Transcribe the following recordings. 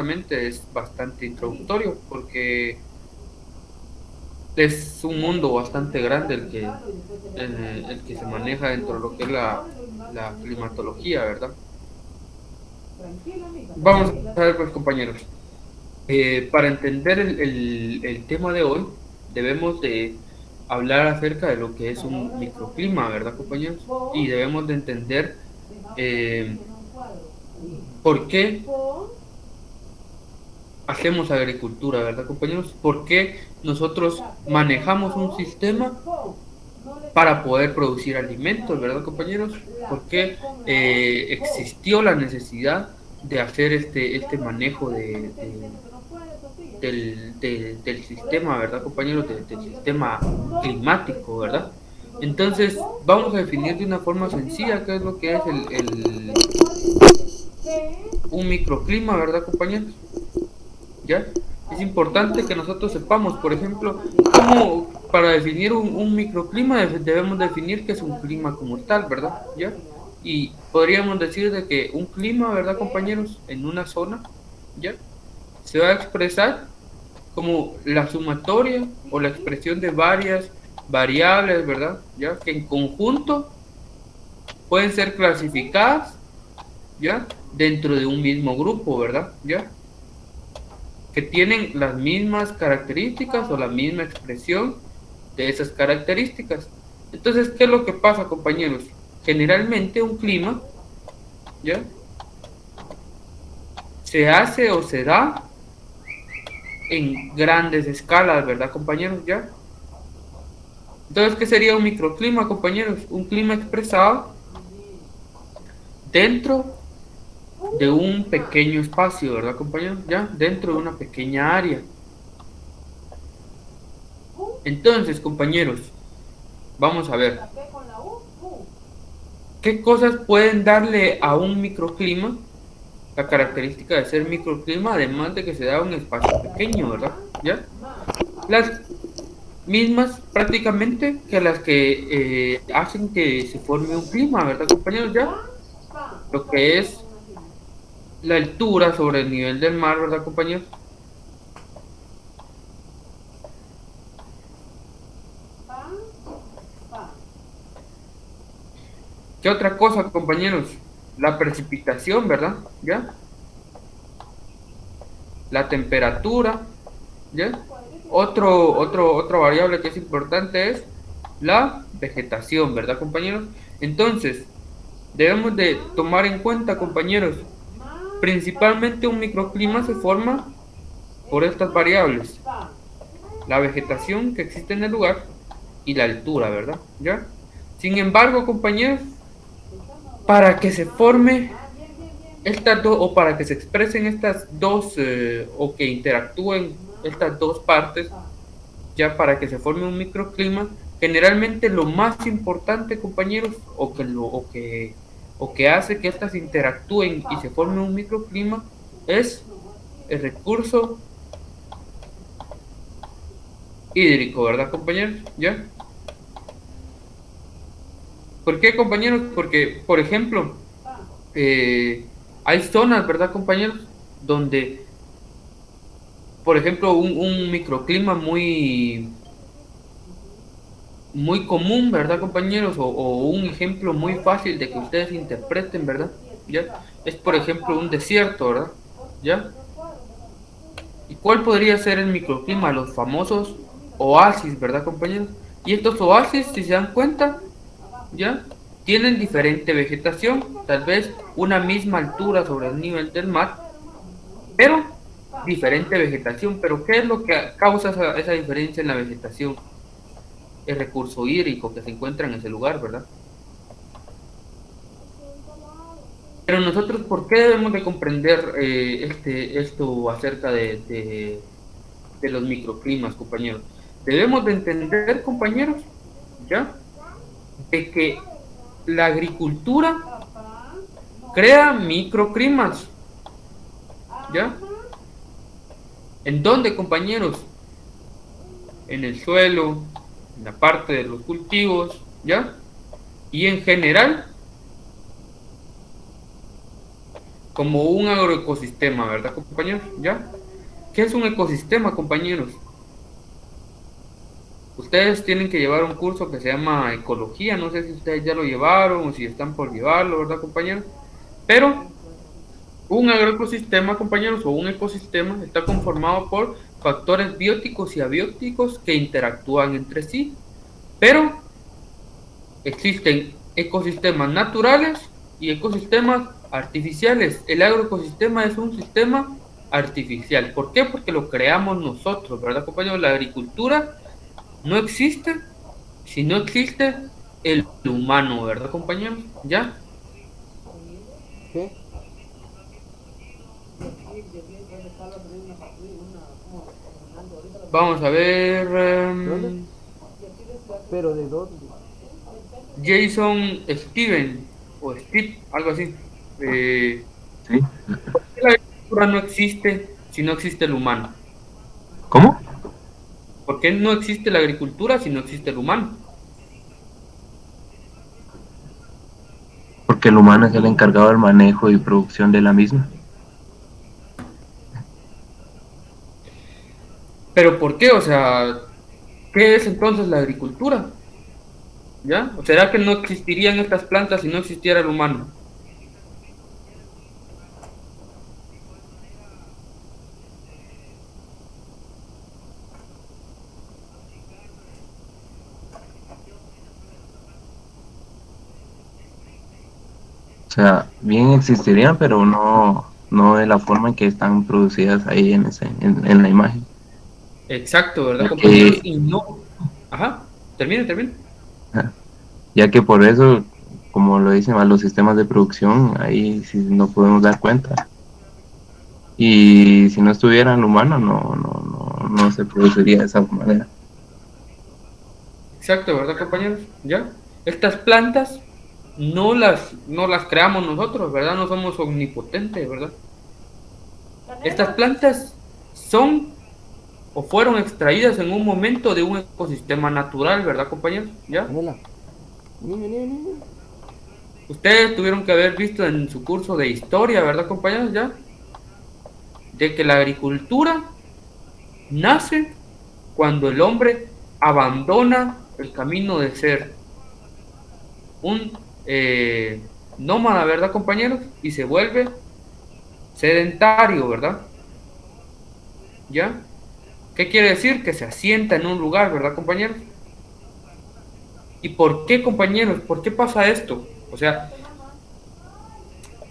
completamente es bastante introductorio porque es un mundo bastante grande el que se maneja dentro de lo que es la climatología, ¿verdad? Vamos a ver, pues, compañeros. Para entender el tema de hoy, debemos de hablar acerca de lo que es un microclima, ¿verdad, compañeros? Y debemos de entender eh, por qué hacemos agricultura, ¿verdad, compañeros? ¿Por qué nosotros manejamos un sistema para poder producir alimentos, ¿verdad, compañeros? ¿Por qué existió la necesidad de hacer este manejo del sistema, ¿verdad, compañeros? Del sistema climático, ¿verdad? Entonces, vamos a definir de una forma sencilla qué es lo que es un microclima, ¿verdad, compañeros? ¿Ya? Es importante que nosotros sepamos, por ejemplo, cómo para definir un microclima debemos definir qué es un clima como tal, ¿verdad? ¿Ya? Y podríamos decir de que un clima, ¿verdad, compañeros? En una zona, ¿ya? Se va a expresar como la sumatoria o la expresión de varias variables, ¿verdad? ¿Ya? Que en conjunto pueden ser clasificadas, ¿ya? Dentro de un mismo grupo, ¿verdad? ¿Ya? Que tienen las mismas características o la misma expresión de esas características. Entonces, ¿qué es lo que pasa, compañeros? Generalmente un clima, ¿ya? Se hace o se da en grandes escalas, ¿verdad, compañeros? ¿Ya? Entonces, ¿qué sería un microclima, compañeros? Un clima expresado dentro de un pequeño espacio, ¿verdad, compañeros? ¿Ya? Dentro de una pequeña área. Entonces, compañeros, vamos a ver. ¿Qué cosas pueden darle a un microclima la característica de ser microclima, además de que se da un espacio pequeño, ¿verdad? ¿Ya? Las mismas prácticamente que las que hacen que se forme un clima, ¿verdad, compañeros? ¿Ya? Lo que es la altura sobre el nivel del mar, ¿verdad, compañeros? ¿Qué otra cosa, compañeros? La precipitación, ¿verdad? ¿Ya? La temperatura, ¿ya? Otra variable que es importante es la vegetación, ¿verdad, compañeros? Entonces, debemos de tomar en cuenta, compañeros, principalmente un microclima se forma por estas variables, la vegetación que existe en el lugar y la altura, ¿verdad? ¿Ya? Sin embargo, compañeros, para que se forme estas dos, o para que se expresen estas dos, o que interactúen estas dos partes, ya para que se forme un microclima, generalmente lo más importante, compañeros, o que hace que estas interactúen y se forme un microclima, es el recurso hídrico, ¿verdad, compañeros? ¿Ya? ¿Por qué, compañeros? Porque, por ejemplo, hay zonas, ¿verdad, compañeros? Donde, por ejemplo, un microclima muy común, ¿verdad, compañeros? O un ejemplo muy fácil de que ustedes interpreten, ¿verdad? ¿Ya? Es, por ejemplo, un desierto, ¿verdad? ¿Ya? ¿Y cuál podría ser el microclima? Los famosos oasis, ¿verdad, compañeros? Y estos oasis, si se dan cuenta, ¿ya? Tienen diferente vegetación, tal vez una misma altura sobre el nivel del mar, pero diferente vegetación. Pero ¿qué es lo que causa esa diferencia en la vegetación? El recurso hídrico que se encuentra en ese lugar, ¿verdad? Pero nosotros, ¿por qué debemos de comprender esto acerca de los microclimas, compañeros? Debemos de entender, compañeros, ¿ya? De que la agricultura crea microclimas, ¿ya? ¿En dónde, compañeros? En el suelo, en la parte de los cultivos, ¿ya? Y en general, como un agroecosistema, ¿verdad, compañeros? ¿Ya? ¿Qué es un ecosistema, compañeros? Ustedes tienen que llevar un curso que se llama ecología, no sé si ustedes ya lo llevaron o si están por llevarlo, ¿verdad, compañeros? Pero un agroecosistema, compañeros, o un ecosistema está conformado por factores bióticos y abióticos que interactúan entre sí, pero existen ecosistemas naturales y ecosistemas artificiales. El agroecosistema es un sistema artificial. ¿Por qué? Porque lo creamos nosotros, ¿verdad, compañeros? La agricultura no existe si no existe el humano, ¿verdad, compañeros? ¿Ya? ¿Qué? Vamos a ver. ¿De dónde? Pero ¿de dónde? Jason Steven o Steve, algo así. Sí. ¿Por qué la agricultura no existe si no existe el humano? ¿Cómo? ¿Por qué no existe la agricultura si no existe el humano? Porque el humano es el encargado del manejo y producción de la misma. ¿Pero por qué? O sea, ¿qué es entonces la agricultura? ¿Ya? ¿O será que no existirían estas plantas si no existiera el humano? O sea, bien existirían, pero no de la forma en que están producidas ahí en la imagen. Exacto, ¿verdad, Ya compañeros? que, Y no. Ajá, termine, termine. ya que por eso, como lo dicen a los sistemas de producción, ahí sí no podemos dar cuenta. Y si no estuviera el humano, no se produciría de esa manera. Exacto, ¿verdad, compañeros? ¿Ya? Estas plantas no las creamos nosotros, ¿verdad? No somos omnipotentes, ¿verdad? Estas plantas son o fueron extraídas en un momento de un ecosistema natural, ¿verdad, compañeros? ¿Ya? Canela. Vení, vení, vení, vení. Ustedes tuvieron que haber visto en su curso de historia, ¿verdad, compañeros? ¿Ya? De que la agricultura nace cuando el hombre abandona el camino de ser un nómada, ¿verdad, compañeros? Y se vuelve sedentario, ¿verdad? ¿Ya? ¿Qué quiere decir? Que se asienta en un lugar, ¿verdad, compañeros? ¿Y por qué, compañeros? ¿Por qué pasa esto? O sea,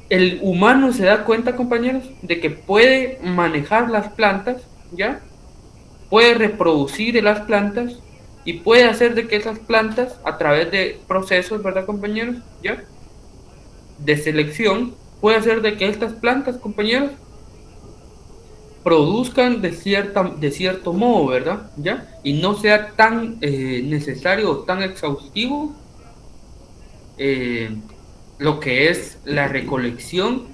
el humano se da cuenta, compañeros, de que puede manejar las plantas, ¿ya? Puede reproducir las plantas y puede hacer de que esas plantas, a través de procesos, ¿verdad, compañeros? ¿Ya? De selección, puede hacer de que estas plantas, compañeros, produzcan de cierto modo, ¿verdad? ¿Ya? Y no sea tan necesario o tan exhaustivo eh, lo que es la recolección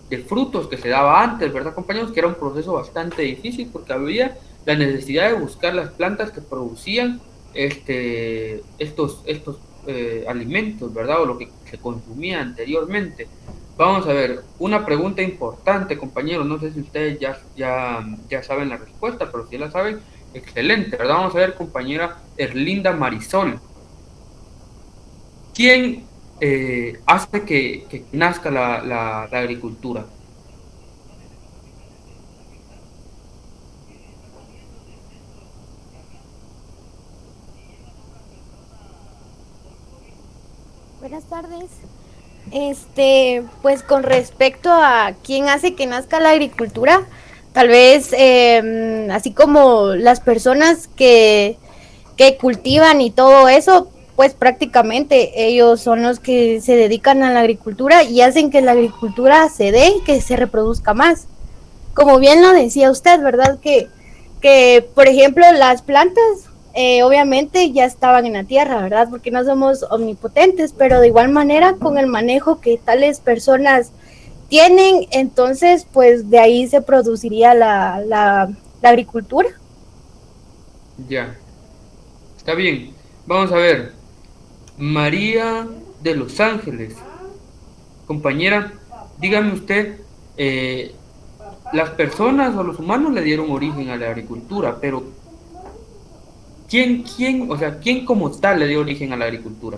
de frutos que se daba antes, ¿verdad, compañeros? Que era un proceso bastante difícil porque había la necesidad de buscar las plantas que producían estos alimentos, ¿verdad? O lo que se consumía anteriormente. Vamos a ver, una pregunta importante, compañeros. No sé si ustedes ya saben la respuesta, pero si la saben, excelente, ¿verdad? Vamos a ver, compañera Erlinda Marisol. ¿Quién hace que nazca la agricultura? Buenas tardes. Pues con respecto a quién hace que nazca la agricultura, tal vez así como las personas que cultivan y todo eso, pues prácticamente ellos son los que se dedican a la agricultura y hacen que la agricultura se dé y que se reproduzca más. Como bien lo decía usted, ¿verdad? Que por ejemplo, las plantas obviamente ya estaban en la tierra, ¿verdad? Porque no somos omnipotentes, pero de igual manera con el manejo que tales personas tienen, entonces pues de ahí se produciría la agricultura. Ya, está bien. Vamos a ver. María de Los Ángeles, compañera. dígame usted, eh, las personas o los humanos le dieron origen a la agricultura, pero o sea, quién como tal le dio origen a la agricultura?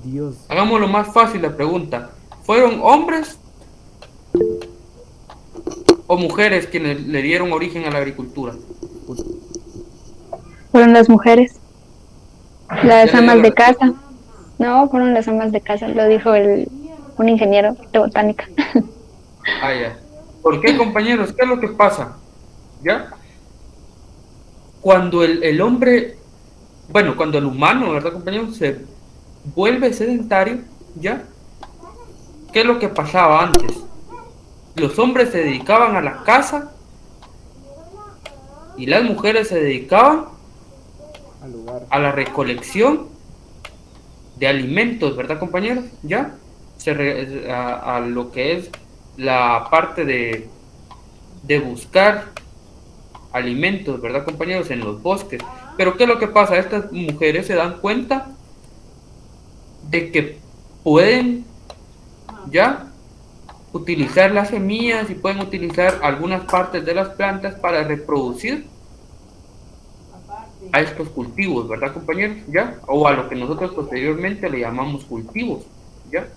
Dios. Hagámoslo más fácil la pregunta. ¿Fueron hombres o mujeres quienes le dieron origen a la agricultura? Fueron las mujeres, Ya las le dio amas la de respuesta. casa. No, fueron las amas de casa, lo dijo un ingeniero de botánica. Ah, ya. ¿Por qué, compañeros? ¿Qué es lo que pasa? ¿Ya? Cuando el hombre, bueno, cuando el humano, ¿verdad, compañeros? Se vuelve sedentario, ¿ya? ¿Qué es lo que pasaba antes? Los hombres se dedicaban a la casa y las mujeres se dedicaban Al lugar. a la recolección de alimentos, ¿verdad, compañeros? ¿Ya? A lo que es la parte de buscar alimentos, ¿verdad, compañeros? En los bosques. Pero ¿qué es lo que pasa? Estas mujeres se dan cuenta de que pueden, ¿ya? Utilizar las semillas y pueden utilizar algunas partes de las plantas para reproducir a estos cultivos, ¿verdad, compañeros? ¿Ya? O a lo que nosotros posteriormente le llamamos cultivos, ¿ya?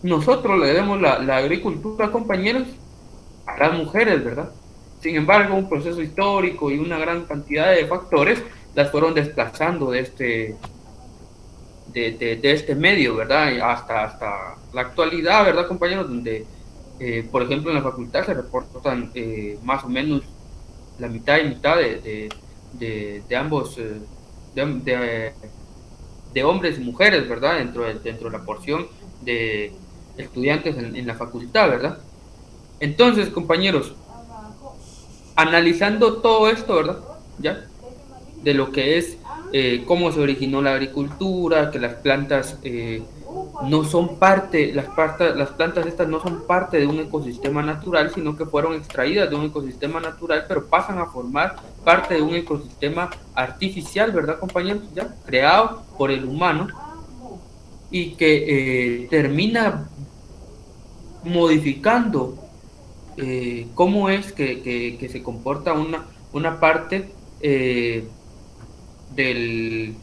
Nosotros le debemos la agricultura, compañeros, a las mujeres, ¿verdad? Sin embargo, un proceso histórico y una gran cantidad de factores las fueron desplazando de este medio, ¿verdad? Y hasta la actualidad, ¿verdad, compañeros? Donde, por ejemplo, en la facultad se reportan más o menos la mitad y mitad de ambos, de hombres y mujeres, ¿verdad? Dentro de la porción de estudiantes en la facultad, ¿verdad? Entonces, compañeros, analizando todo esto, ¿verdad? ¿Ya? De lo que es cómo se originó la agricultura, que las plantas no son las plantas estas no son parte de un ecosistema natural, sino que fueron extraídas de un ecosistema natural, pero pasan a formar parte de un ecosistema artificial, ¿verdad, compañeros? ¿Ya? Creado por el humano y que termina modificando cómo es que se comporta una parte del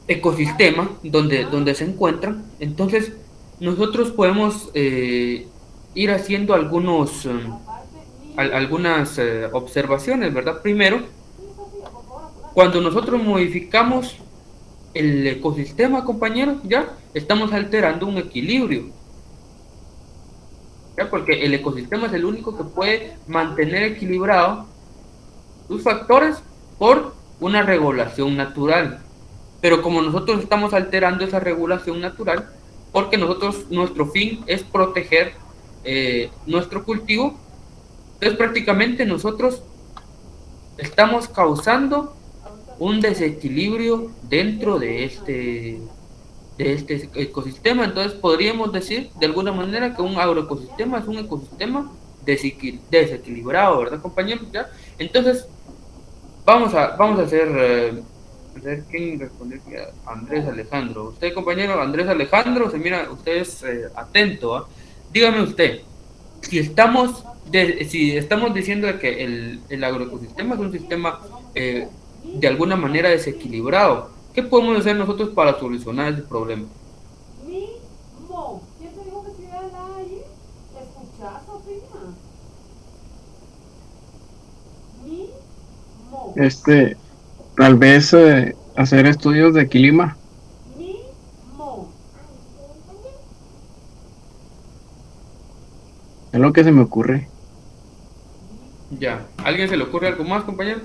ecosistema donde se encuentran. Entonces, nosotros podemos ir haciendo algunas observaciones, ¿verdad? Primero, cuando nosotros modificamos el ecosistema, compañeros, ya estamos alterando un equilibrio. ¿Ya? Porque el ecosistema es el único que puede mantener equilibrado sus factores por una regulación natural. Pero como nosotros estamos alterando esa regulación natural, porque nuestro fin es proteger nuestro cultivo, entonces prácticamente nosotros estamos causando un desequilibrio dentro de este ecosistema. Entonces podríamos decir de alguna manera que un agroecosistema es un ecosistema desequilibrado, ¿verdad, compañeros? ¿Ya? Entonces vamos a hacer a ver quién responde. Andrés Alejandro. Usted, compañero Andrés Alejandro, usted es atento, ¿ah? Dígame usted, si estamos diciendo que el agroecosistema es un sistema de alguna manera desequilibrado, ¿qué podemos hacer nosotros para solucionar ese problema? Tal vez hacer estudios de clima. Es lo que se me ocurre. Ya, ¿alguien se le ocurre algo más, compañero?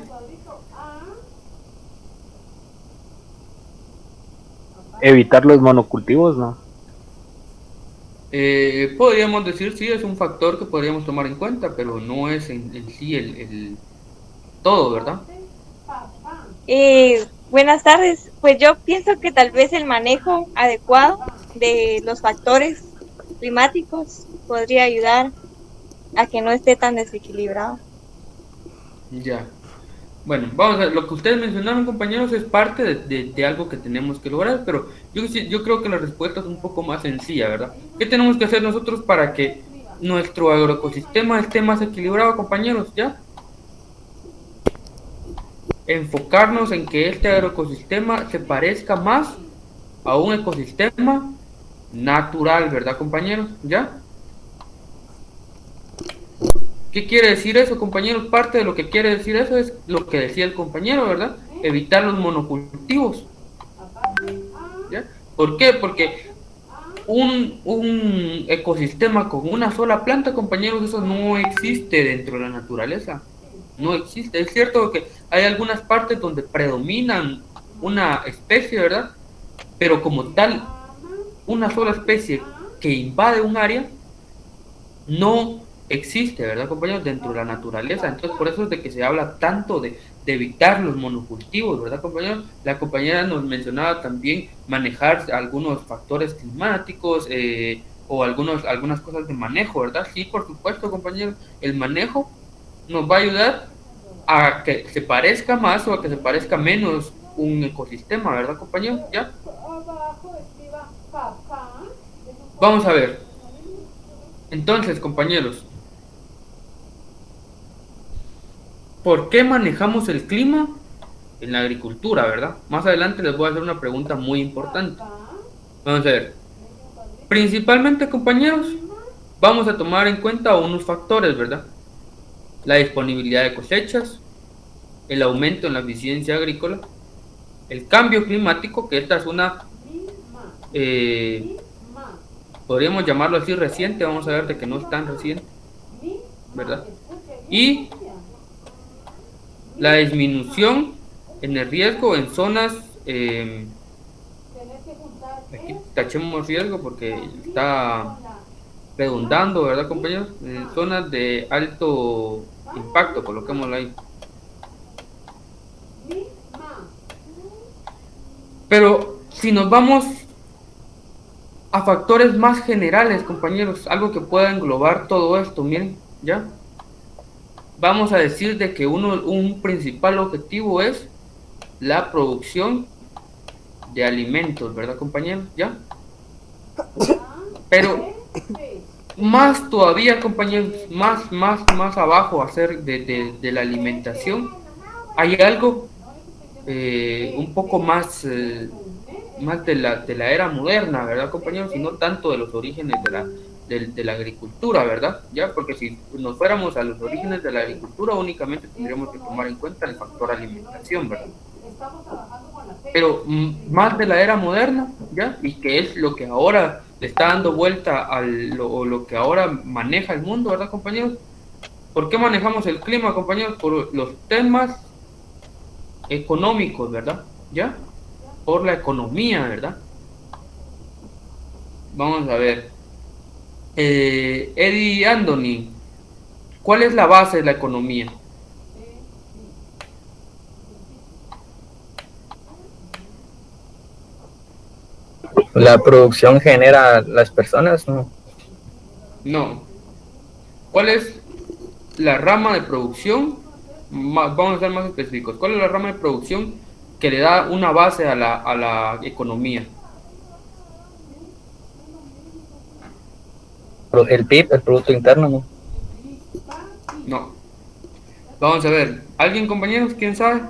Evitar los monocultivos, ¿no? Podríamos decir, sí, es un factor que podríamos tomar en cuenta, pero no es en sí el todo, ¿verdad? Buenas tardes. Pues yo pienso que tal vez el manejo adecuado de los factores climáticos podría ayudar a que no esté tan desequilibrado. Ya. Bueno, vamos a ver, lo que ustedes mencionaron, compañeros, es parte de algo que tenemos que lograr, pero yo creo que la respuesta es un poco más sencilla, ¿verdad? ¿Qué tenemos que hacer nosotros para que nuestro agroecosistema esté más equilibrado, compañeros? ¿Ya? Enfocarnos en que este agroecosistema se parezca más a un ecosistema natural, ¿verdad, compañeros? ¿Ya? ¿Qué quiere decir eso, compañeros? Parte de lo que quiere decir eso es lo que decía el compañero, ¿verdad? Evitar los monocultivos. ¿Ya? ¿Por qué? Porque un ecosistema con una sola planta, compañeros, eso no existe dentro de la naturaleza. No existe. Es cierto que hay algunas partes donde predominan una especie, ¿verdad? Pero como tal, una sola especie que invade un área no existe, ¿verdad, compañeros? Dentro de la naturaleza. Entonces, por eso es de que se habla tanto de evitar los monocultivos, ¿verdad, compañeros? La compañera nos mencionaba también manejar algunos factores climáticos o algunas cosas de manejo, ¿verdad? Sí, por supuesto, compañeros. El manejo nos va a ayudar a que se parezca más o a que se parezca menos un ecosistema, ¿verdad, compañeros? ¿Ya? Vamos a ver. Entonces, compañeros, ¿por qué manejamos el clima en la agricultura, verdad? Más adelante les voy a hacer una pregunta muy importante. Vamos a ver. Principalmente, compañeros, vamos a tomar en cuenta unos factores, ¿verdad? La disponibilidad de cosechas, el aumento en la eficiencia agrícola, el cambio climático, que esta es una, podríamos llamarlo así, reciente, vamos a ver de que no es tan reciente, ¿verdad? Y la disminución en el riesgo en zonas, aquí tachemos riesgo porque está redundando, ¿verdad, compañeros? En zonas de alto impacto, coloquémoslo ahí. Pero si nos vamos a factores más generales, compañeros, algo que pueda englobar todo esto, miren, ¿ya? Vamos a decir de que un principal objetivo es la producción de alimentos, ¿verdad, compañeros? ¿Ya? Pero más todavía, compañeros, más abajo hacer de la alimentación, hay algo un poco más, más de la era moderna, ¿verdad, compañeros? Y no tanto de los orígenes de la agricultura, ¿verdad? Ya, porque si nos fuéramos a los orígenes de la agricultura, únicamente tendríamos que tomar en cuenta el factor alimentación, ¿verdad? Pero más de la era moderna, ¿ya? Y que es lo que ahora le está dando vuelta lo que ahora maneja el mundo, ¿verdad, compañeros? ¿Por qué manejamos el clima, compañeros? Por los temas económicos, ¿verdad? ¿Ya? Por la economía, ¿verdad? Vamos a ver. Eddie Anthony, ¿cuál es la base de la economía? La producción genera las personas, ¿no? No. ¿Cuál es la rama de producción? Vamos a ser más específicos. ¿Cuál es la rama de producción que le da una base a la economía? El PIB, el Producto Interno, ¿no? No. Vamos a ver. ¿Alguien, compañeros? ¿Quién sabe?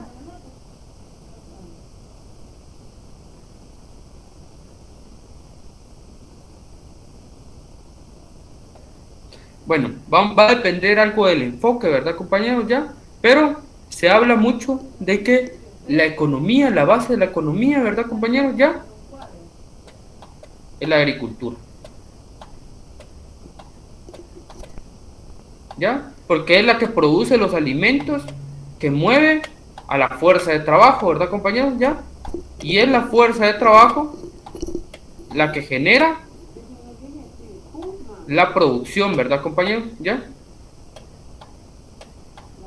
Bueno, va a depender algo del enfoque, ¿verdad, compañeros? Ya. Pero se habla mucho de que la economía, la base de la economía, ¿verdad, compañeros? Ya. Es la agricultura. ¿Ya? Porque es la que produce los alimentos, que mueve a la fuerza de trabajo, ¿verdad, compañeros? ¿Ya? Y es la fuerza de trabajo la que genera la producción, ¿verdad, compañeros? ¿Ya?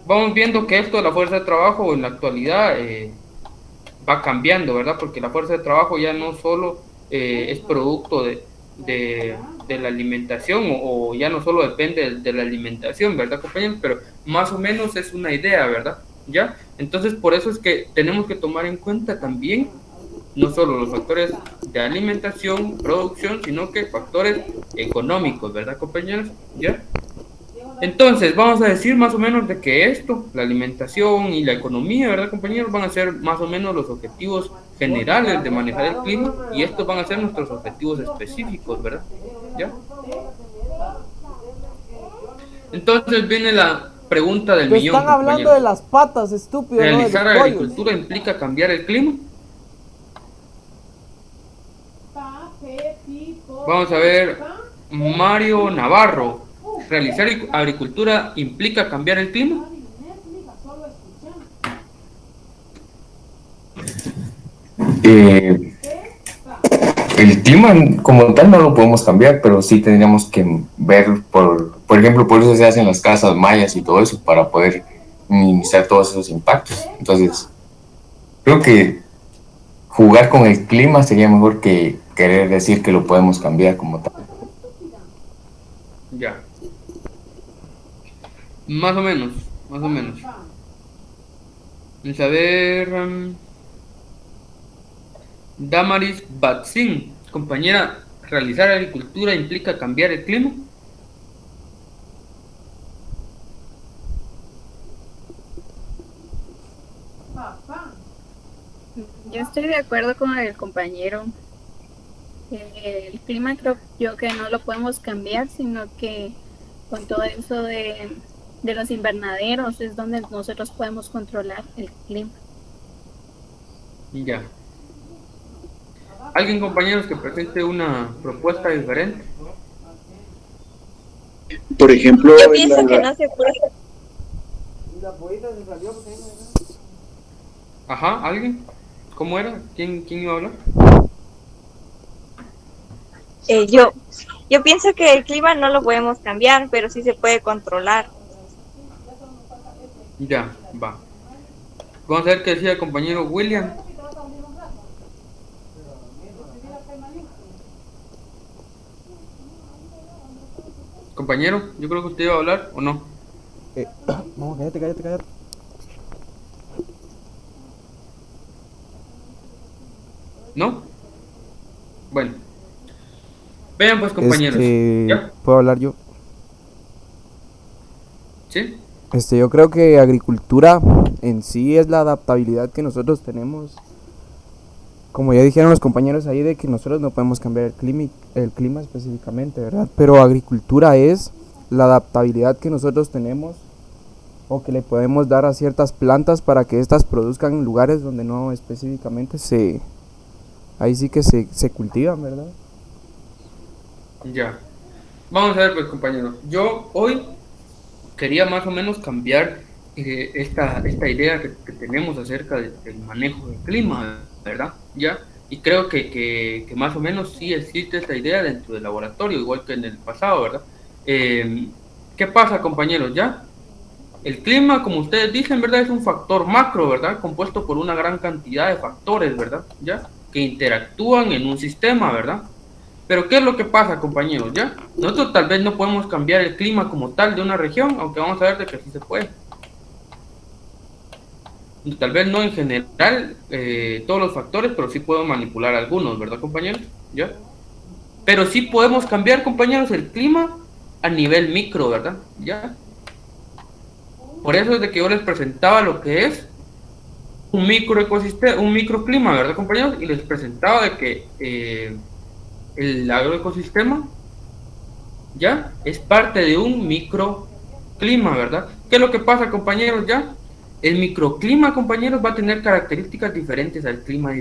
Vamos viendo que esto de la fuerza de trabajo en la actualidad va cambiando, ¿verdad? Porque la fuerza de trabajo ya no solo es producto de la alimentación o ya no solo depende de la alimentación, ¿verdad, compañeros? Pero más o menos es una idea, ¿verdad? ¿ya? Entonces, por eso es que tenemos que tomar en cuenta también no solo los factores de alimentación, producción, sino que factores económicos, ¿verdad, compañeros? ¿Ya? Entonces, vamos a decir más o menos de que esto, la alimentación y la economía, ¿verdad, compañeros? Van a ser más o menos los objetivos generales de manejar el clima y estos van a ser nuestros objetivos específicos, ¿verdad? ¿Ya? Entonces viene la pregunta del Te millón, están hablando de compañeros. las patas, estúpido, no de los ¿Realizar pollos. agricultura implica cambiar el clima? Vamos a ver, Mario Navarro. ¿Realizar agricultura implica cambiar el clima? Eh, el clima como tal no lo podemos cambiar, pero sí tendríamos que ver, por ejemplo, por eso se hacen las casas mayas y todo eso, para poder minimizar todos esos impactos. Entonces, creo que jugar con el clima sería mejor que querer decir que lo podemos cambiar como tal. Ya. Más o menos, más o menos. Vamos a ver. Damaris Batsin, compañera, ¿realizar agricultura implica cambiar el clima? Yo estoy de acuerdo con el compañero. El clima creo yo que no lo podemos cambiar, sino que con todo eso de los invernaderos es donde nosotros podemos controlar el clima. Ya. ¿Alguien, compañeros, que presente una propuesta diferente? Por ejemplo, Yo pienso que no se puede. Ajá, ¿alguien? ¿Cómo era? ¿Quién iba a hablar? Yo pienso que el clima no lo podemos cambiar, pero sí se puede controlar. Ya, va. Vamos a ver qué decía el compañero William. Compañero, yo creo que usted iba a hablar, ¿o no? No, cállate. ¿No? Bueno. Vean pues, compañeros. ¿Ya? ¿Puedo hablar yo? ¿Sí? Yo creo que agricultura en sí es la adaptabilidad que nosotros tenemos. Como ya dijeron los compañeros ahí, de que nosotros no podemos cambiar el clima específicamente, ¿verdad? Pero agricultura es la adaptabilidad que nosotros tenemos o que le podemos dar a ciertas plantas para que éstas produzcan en lugares donde no específicamente ahí sí que se cultivan, ¿verdad? Ya. Vamos a ver pues, compañeros. Yo hoy quería más o menos cambiar esta idea que tenemos acerca del manejo del clima, ¿verdad? ¿Ya? Y creo que más o menos sí existe esta idea dentro del laboratorio, igual que en el pasado, ¿verdad? ¿Qué pasa, compañeros? ¿Ya? El clima, como ustedes dicen, ¿verdad? Es un factor macro, ¿verdad? Compuesto por una gran cantidad de factores, ¿verdad? ¿Ya? Que interactúan en un sistema, ¿verdad? Pero ¿qué es lo que pasa, compañeros? ¿Ya? Nosotros tal vez no podemos cambiar el clima como tal de una región, aunque vamos a ver de que sí se puede. Tal vez no en general todos los factores, pero sí podemos manipular algunos, ¿verdad, compañeros? ¿Ya? Pero sí podemos cambiar, compañeros, el clima a nivel micro, ¿verdad? ¿Ya? Por eso es de que yo les presentaba lo que es un microecosistema, un microclima, ¿verdad, compañeros? Y les presentaba de que el agroecosistema ya es parte de un microclima, ¿verdad? ¿Qué es lo que pasa, compañeros? Ya el microclima, compañeros, va a tener características diferentes al clima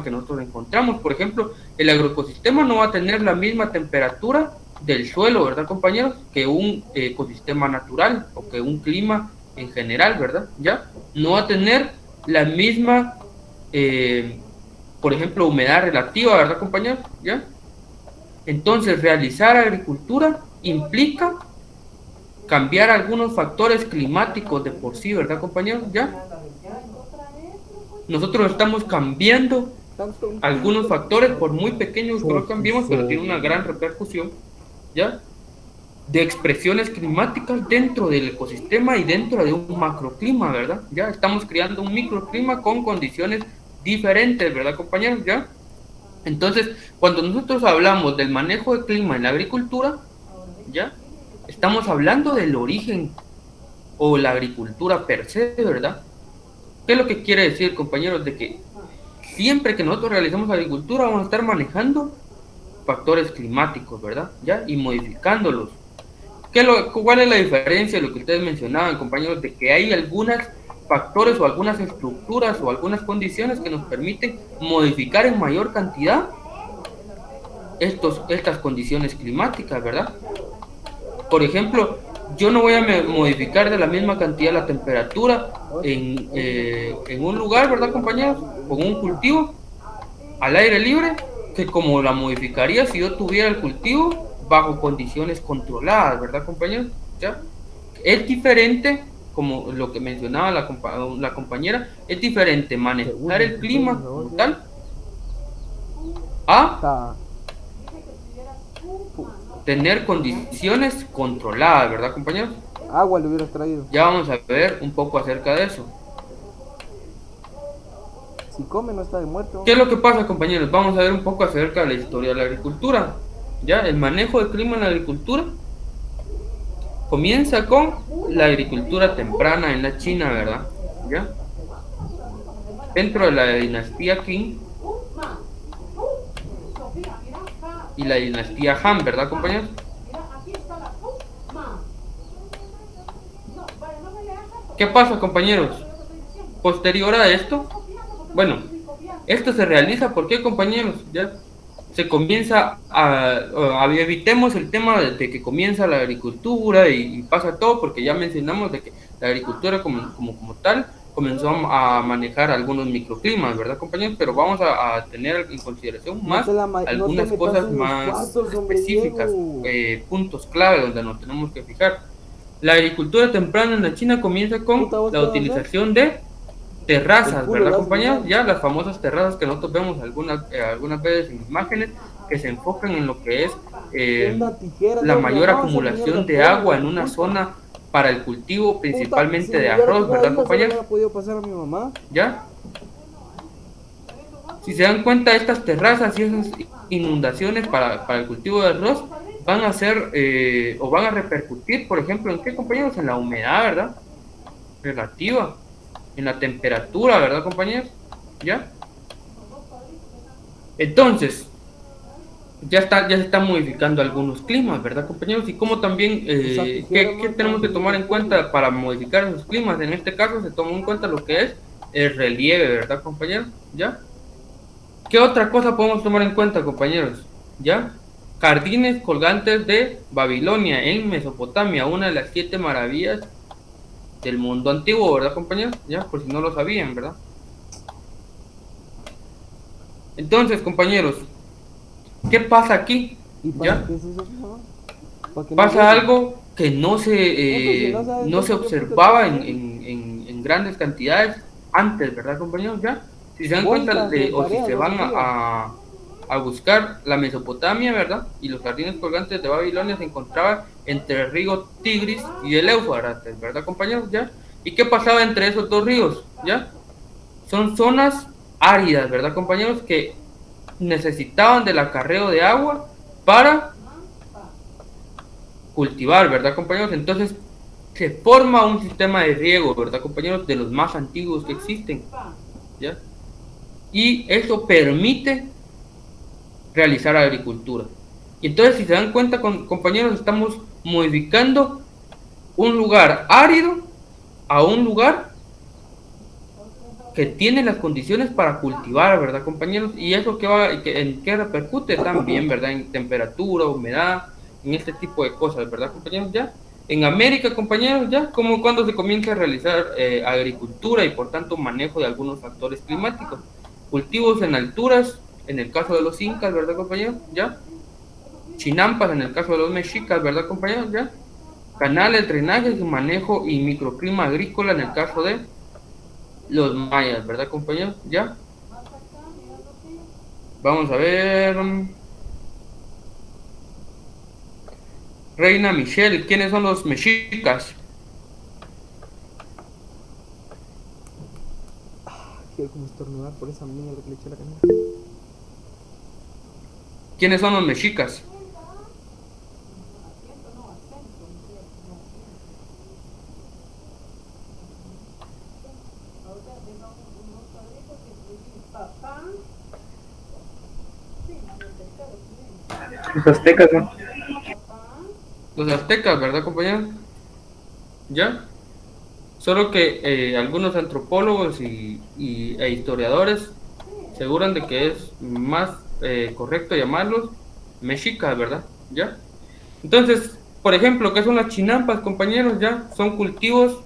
que nosotros encontramos. Por ejemplo, el agroecosistema no va a tener la misma temperatura del suelo, ¿verdad, compañeros? Que un ecosistema natural o que un clima en general, ¿verdad? Ya no va a tener la misma por ejemplo, humedad relativa, ¿verdad, compañeros? ¿Ya? Entonces, realizar agricultura implica cambiar algunos factores climáticos de por sí, ¿verdad, compañeros? ¿Ya? Nosotros estamos cambiando algunos factores, por muy pequeños que los cambiemos, pero tiene una gran repercusión, ¿ya? de expresiones climáticas dentro del ecosistema y dentro de un macroclima, ¿verdad? Ya estamos creando un microclima con condiciones diferentes, ¿verdad, compañeros? Ya. Entonces, cuando nosotros hablamos del manejo del clima en la agricultura, ya estamos hablando del origen o la agricultura per se, ¿verdad? ¿Qué es lo que quiere decir, compañeros? De que siempre que nosotros realizamos agricultura vamos a estar manejando factores climáticos, ¿verdad? ¿Ya? Y modificándolos. ¿Cuál es la diferencia de lo que ustedes mencionaban, compañeros? De que hay algunos factores o algunas estructuras o algunas condiciones que nos permiten modificar en mayor cantidad estas condiciones climáticas, ¿verdad? Por ejemplo, yo no voy a modificar de la misma cantidad la temperatura en un lugar, ¿verdad, compañeros? Con un cultivo al aire libre, que como la modificaría si yo tuviera el cultivo bajo condiciones controladas, ¿verdad, compañeros? ¿Ya? Es diferente, como lo que mencionaba la compañera, es diferente manejar el clima como tal a tener condiciones controladas, ¿verdad, compañeros? Agua le hubieras traído. Ya vamos a ver un poco acerca de eso. Si come no está de muerto. ¿Qué es lo que pasa, compañeros? Vamos a ver un poco acerca de la historia de la agricultura. Ya, el manejo del clima en la agricultura comienza con la agricultura temprana en la China, ¿verdad? ¿Ya? Dentro de la dinastía Qing y la dinastía Han, ¿verdad, compañeros? ¿Qué pasa, compañeros? Posterior a esto, bueno, esto se realiza, ¿por qué, compañeros? Ya se comienza evitemos el tema de que comienza la agricultura y pasa todo, porque ya mencionamos de que la agricultura como tal comenzó a manejar algunos microclimas, ¿verdad, compañeros? Pero vamos a tener en consideración más algunas cosas más específicas, puntos clave donde nos tenemos que fijar. La agricultura temprana en la China comienza con la utilización de terrazas, ¿verdad, compañeros? Ya las famosas terrazas que nosotros vemos algunas veces en imágenes, que se enfocan en lo que es la mayor acumulación de agua en una zona para el cultivo principalmente de arroz, ¿verdad, compañeros? ¿Ya? Si se dan cuenta, estas terrazas y esas inundaciones para el cultivo de arroz van a ser o van a repercutir, por ejemplo, ¿en qué, compañeros? En la humedad, ¿verdad? Relativa, en la temperatura, ¿verdad, compañeros? ¿Ya? Entonces, ya se están modificando algunos climas, ¿verdad, compañeros? Y como también, ¿qué tenemos que tomar en cuenta para modificar esos climas? En este caso se toma en cuenta lo que es el relieve, ¿verdad, compañeros? ¿Ya? ¿Qué otra cosa podemos tomar en cuenta, compañeros? ¿Ya? Jardines colgantes de Babilonia en Mesopotamia, una de las 7 maravillas del mundo antiguo, ¿verdad, compañeros? Ya, por si no lo sabían, ¿verdad? Entonces, compañeros, ¿qué pasa aquí? ¿Ya? Pasa algo que no se observaba en grandes cantidades antes, ¿verdad, compañeros? ¿Ya? Si se dan cuenta o si se van a buscar la Mesopotamia, ¿verdad? Y los jardines colgantes de Babilonia se encontraban entre el río Tigris y el Éufrates, ¿verdad, compañeros? ¿Ya? ¿Y qué pasaba entre esos dos ríos? ¿Ya? Son zonas áridas, ¿verdad, compañeros? Que necesitaban del acarreo de agua para cultivar, ¿verdad, compañeros? Entonces se forma un sistema de riego, ¿verdad, compañeros? De los más antiguos que existen, ¿ya? Y eso permite realizar agricultura. Y entonces, si se dan cuenta, compañeros, estamos modificando un lugar árido a un lugar que tiene las condiciones para cultivar, ¿verdad, compañeros? Y eso ¿en qué repercute? También, ¿verdad? En temperatura, humedad, en este tipo de cosas, ¿verdad, compañeros? Ya en América, compañeros, ya como cuando se comienza a realizar agricultura y por tanto manejo de algunos factores climáticos, cultivos en alturas, en el caso de los incas, ¿verdad, compañeros? Ya chinampas en el caso de los mexicas, ¿verdad, compañeros? Ya canales, drenajes y manejo y microclima agrícola en el caso de los mayas, ¿verdad, compañeros? Ya vamos a ver. Reina Michelle, ¿quiénes son los mexicas? Quiero como estornudar por esa mierda que le eché a la canela. ¿Quiénes son los mexicas? Los aztecas, ¿no? Los aztecas, ¿verdad, compañero? ¿Ya? Solo que algunos antropólogos e historiadores aseguran de que es más correcto llamarlos mexicas, ¿verdad? ¿Ya? Entonces, por ejemplo, ¿qué son las chinampas, compañeros? ¿Ya? Son cultivos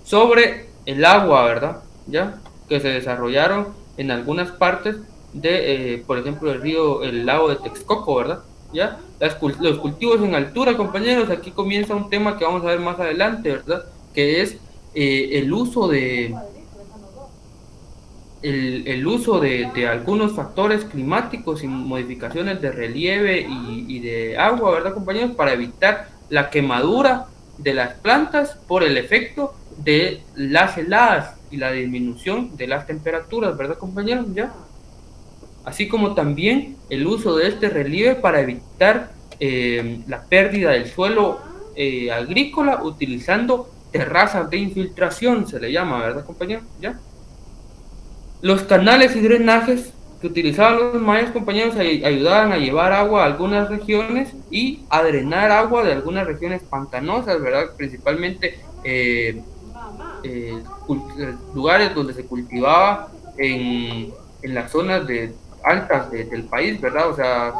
sobre el agua, ¿verdad? ¿Ya? Que se desarrollaron en algunas partes de, por ejemplo, el lago de Texcoco, ¿verdad? ¿Ya? Los cultivos en altura, compañeros, aquí comienza un tema que vamos a ver más adelante, ¿verdad? Que es el uso de algunos factores climáticos y modificaciones de relieve y de agua, ¿verdad, compañeros? Para evitar la quemadura de las plantas por el efecto de las heladas y la disminución de las temperaturas, ¿verdad, compañeros? ¿Ya? Así como también el uso de este relieve para evitar la pérdida del suelo agrícola utilizando terrazas de infiltración, se le llama, ¿verdad, compañeros? ¿Ya? Los canales y drenajes que utilizaban los mayas, compañeros, ayudaban a llevar agua a algunas regiones y a drenar agua de algunas regiones pantanosas, ¿verdad? Principalmente lugares donde se cultivaba en las zonas altas del país, ¿verdad? O sea,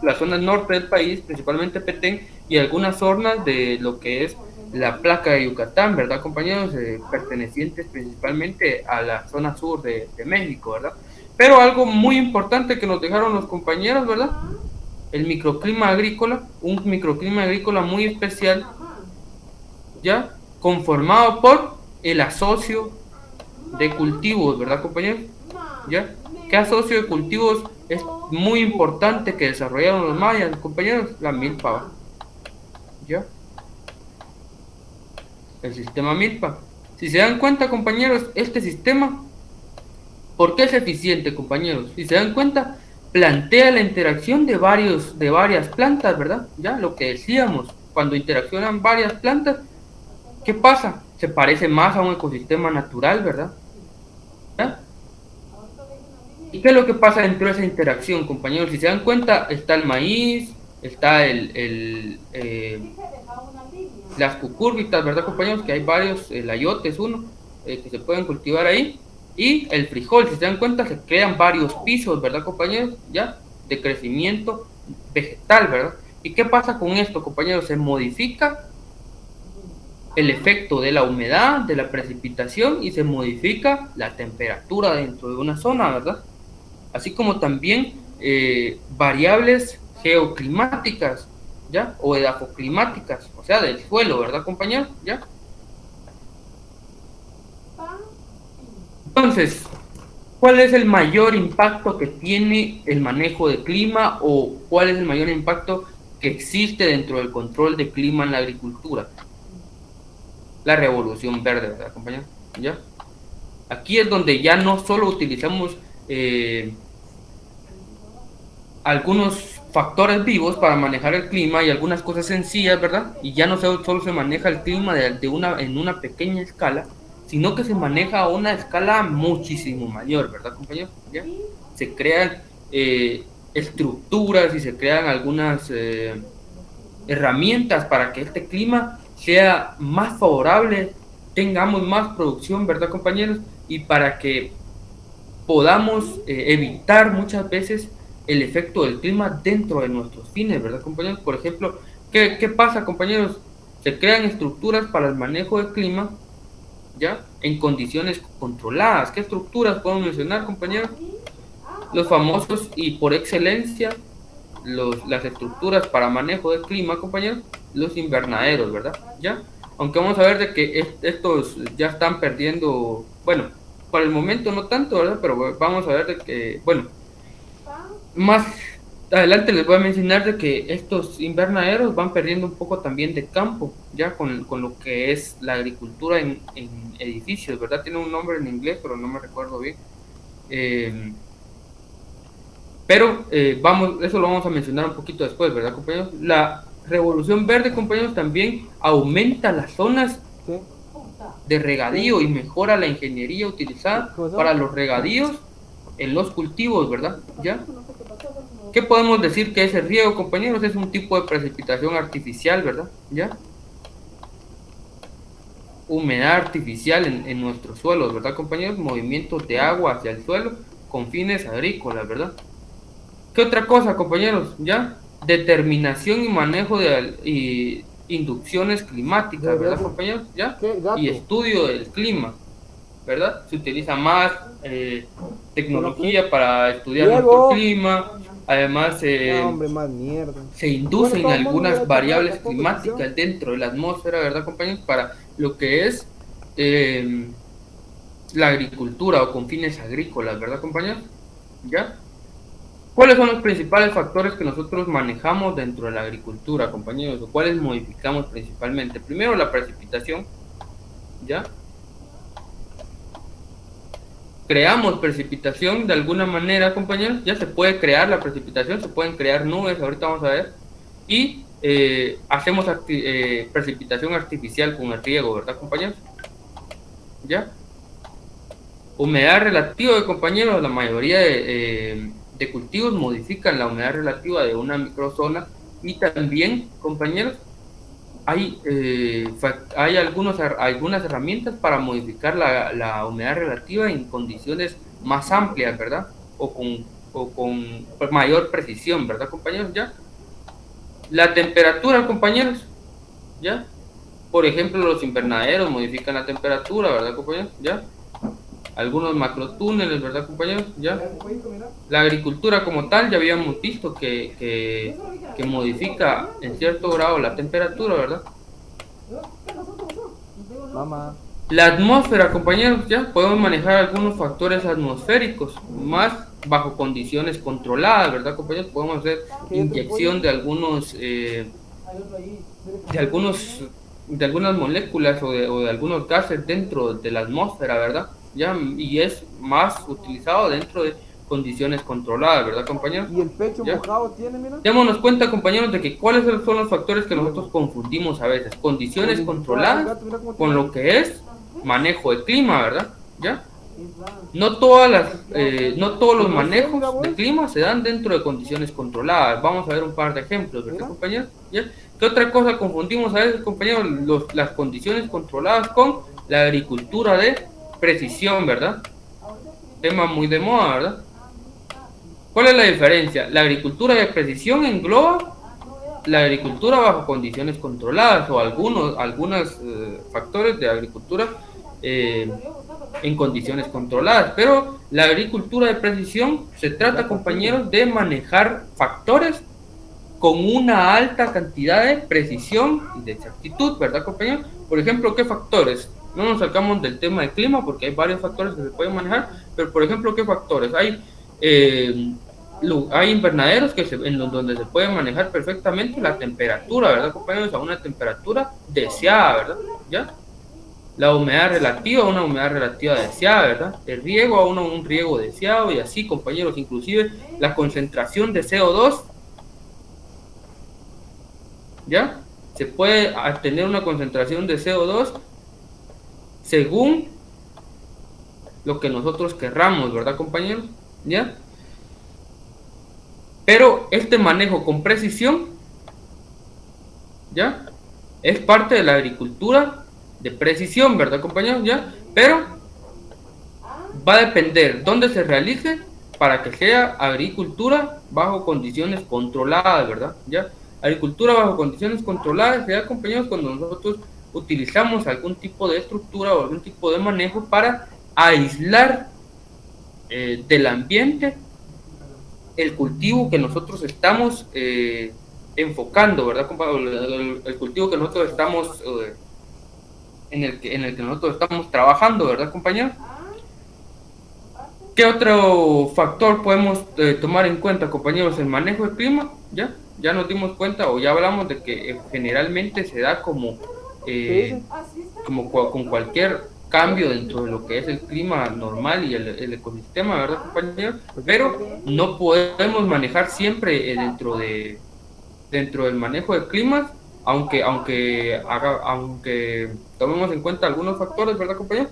las zonas norte del país, principalmente Petén, y algunas zonas de lo que es la placa de Yucatán, ¿verdad, compañeros? Pertenecientes principalmente a la zona sur de México, ¿verdad? Pero algo muy importante que nos dejaron los compañeros, ¿verdad? El microclima agrícola, un microclima agrícola muy especial, ¿ya? Conformado por el asocio de cultivos, ¿verdad, compañeros? ¿Ya? ¿Qué asocio de cultivos es muy importante que desarrollaron los mayas, compañeros? La milpa, ¿ya? El sistema milpa. Si se dan cuenta, compañeros, este sistema, ¿por qué es eficiente, compañeros? Si se dan cuenta, plantea la interacción de varias plantas, ¿verdad? Ya, lo que decíamos, cuando interaccionan varias plantas, ¿qué pasa? Se parece más a un ecosistema natural, ¿verdad? ¿Ya? ¿Y qué es lo que pasa dentro de esa interacción, compañeros? Si se dan cuenta, está el maíz, está las cucúrbitas, ¿verdad, compañeros? Que hay varios, el ayote es uno, que se pueden cultivar ahí. Y el frijol, si se dan cuenta, se crean varios pisos, ¿verdad, compañeros? Ya, de crecimiento vegetal, ¿verdad? ¿Y qué pasa con esto, compañeros? Se modifica el efecto de la humedad, de la precipitación, y se modifica la temperatura dentro de una zona, ¿verdad? Así como también variables geoclimáticas, ¿ya? O edafoclimáticas, o sea, del suelo, ¿verdad, compañeros? ¿Ya? Entonces, ¿cuál es el mayor impacto que tiene el manejo de clima o cuál es el mayor impacto que existe dentro del control de clima en la agricultura? La revolución verde, ¿verdad, compañeros? ¿Ya? Aquí es donde ya no solo utilizamos algunos factores vivos para manejar el clima y algunas cosas sencillas, ¿verdad? Y ya no solo se maneja el clima en una pequeña escala, sino que se maneja a una escala muchísimo mayor, ¿verdad, compañeros? ¿Ya? Se crean estructuras y se crean algunas herramientas para que este clima sea más favorable, tengamos más producción, ¿verdad, compañeros? Y para que podamos evitar muchas veces el efecto del clima dentro de nuestros fines, ¿verdad, compañeros? Por ejemplo, ¿qué pasa, compañeros? Se crean estructuras para el manejo del clima, ¿ya? En condiciones controladas. ¿Qué estructuras podemos mencionar, compañeros? Los famosos y por excelencia, las estructuras para manejo del clima, compañeros, los invernaderos, ¿verdad? ¿Ya? Aunque vamos a ver de que estos ya están perdiendo, bueno, por el momento no tanto, ¿verdad? Pero vamos a ver de que, bueno, más adelante les voy a mencionar de que estos invernaderos van perdiendo un poco también de campo, ya con lo que es la agricultura en edificios, ¿verdad? Tiene un nombre en inglés, pero no me recuerdo bien. Vamos, eso lo vamos a mencionar un poquito después, ¿verdad, compañeros? La revolución verde, compañeros, también aumenta las zonas de regadío y mejora la ingeniería utilizada para los regadíos en los cultivos, ¿verdad? ¿Ya? ¿Qué podemos decir que es el riego, compañeros? Es un tipo de precipitación artificial, ¿verdad? ¿Ya? Humedad artificial en nuestros suelos, ¿verdad, compañeros? Movimientos de agua hacia el suelo con fines agrícolas, ¿verdad? ¿Qué otra cosa, compañeros? ¿Ya? Determinación y manejo de inducciones climáticas, ¿verdad, compañeros? ¿Ya? Y estudio del clima, ¿verdad? Se utiliza más tecnología para estudiar nuestro clima. Además, se inducen algunas variables climáticas dentro de la atmósfera, ¿verdad, compañeros? Para lo que es la agricultura o con fines agrícolas, ¿verdad, compañeros? ¿Ya? ¿Cuáles son los principales factores que nosotros manejamos dentro de la agricultura, compañeros? ¿O cuáles modificamos principalmente? Primero, la precipitación, ¿ya? Creamos precipitación de alguna manera, compañeros. Ya se puede crear la precipitación, se pueden crear nubes, ahorita vamos a ver. Y hacemos precipitación artificial con el riego, ¿verdad, compañeros? ¿Ya? Humedad relativa, compañeros. La mayoría de cultivos modifican la humedad relativa de una microzona. Y también, compañeros, hay algunas herramientas para modificar la humedad relativa en condiciones más amplias, ¿verdad? O con mayor precisión, ¿verdad, compañeros? ¿Ya? La temperatura, compañeros, ¿ya? Por ejemplo, los invernaderos modifican la temperatura, ¿verdad, compañeros? ¿Ya? Algunos macrotúneles, ¿verdad, compañeros? ¿Ya? La agricultura como tal, ya habíamos visto que modifica en cierto grado la temperatura, ¿verdad? La atmósfera, compañeros, ya podemos manejar algunos factores atmosféricos, más bajo condiciones controladas, ¿verdad, compañeros? Podemos hacer inyección de algunas moléculas o de algunos gases dentro de la atmósfera, ¿verdad? Ya, y es más utilizado dentro de condiciones controladas, ¿verdad, compañeros? Y el pecho mojado tiene, mira. Démonos cuenta, compañeros, de que cuáles son los factores que nosotros confundimos a veces. Condiciones controladas con lo que es manejo de clima, ¿verdad? ¿Ya? No todos los manejos de clima se dan dentro de condiciones controladas. Vamos a ver un par de ejemplos, ¿verdad, compañeros? ¿Ya? ¿Qué otra cosa confundimos a veces, compañeros? Las condiciones controladas con la agricultura de precisión, ¿verdad? Tema muy de moda, ¿verdad? ¿Cuál es la diferencia? La agricultura de precisión engloba la agricultura bajo condiciones controladas o algunos factores de agricultura en condiciones controladas, pero la agricultura de precisión se trata, compañeros, de manejar factores con una alta cantidad de precisión y de exactitud, ¿verdad, compañeros? Por ejemplo, ¿qué factores? No nos sacamos del tema del clima porque hay varios factores que se pueden manejar, pero por ejemplo, ¿qué factores? Hay invernaderos donde se puede manejar perfectamente la temperatura, ¿verdad, compañeros? A una temperatura deseada, ¿verdad? ¿Ya? La humedad relativa a una humedad relativa deseada, ¿verdad? El riego a un riego deseado y así, compañeros, inclusive la concentración de CO2, ¿ya? Se puede tener una concentración de CO2 según lo que nosotros querramos, ¿verdad, compañeros? ¿Ya? Pero este manejo con precisión, ¿ya? Es parte de la agricultura de precisión, ¿verdad, compañeros? ¿Ya? Pero va a depender dónde se realice para que sea agricultura bajo condiciones controladas, ¿verdad? ¿Ya? Agricultura bajo condiciones controladas se da, compañeros, cuando nosotros utilizamos algún tipo de estructura o algún tipo de manejo para aislar del ambiente el cultivo que nosotros estamos enfocando, ¿verdad, compañeros? El cultivo que nosotros estamos en el que nosotros estamos trabajando, ¿verdad, compañeros? ¿Qué otro factor podemos tomar en cuenta, compañeros? El manejo del clima, ¿ya? Ya nos dimos cuenta o ya hablamos de que generalmente se da eh, con cualquier cambio dentro de lo que es el clima normal y el ecosistema, ¿verdad, compañeros? Pero no podemos manejar siempre dentro del manejo de climas, aunque tomemos en cuenta algunos factores, ¿verdad, compañeros?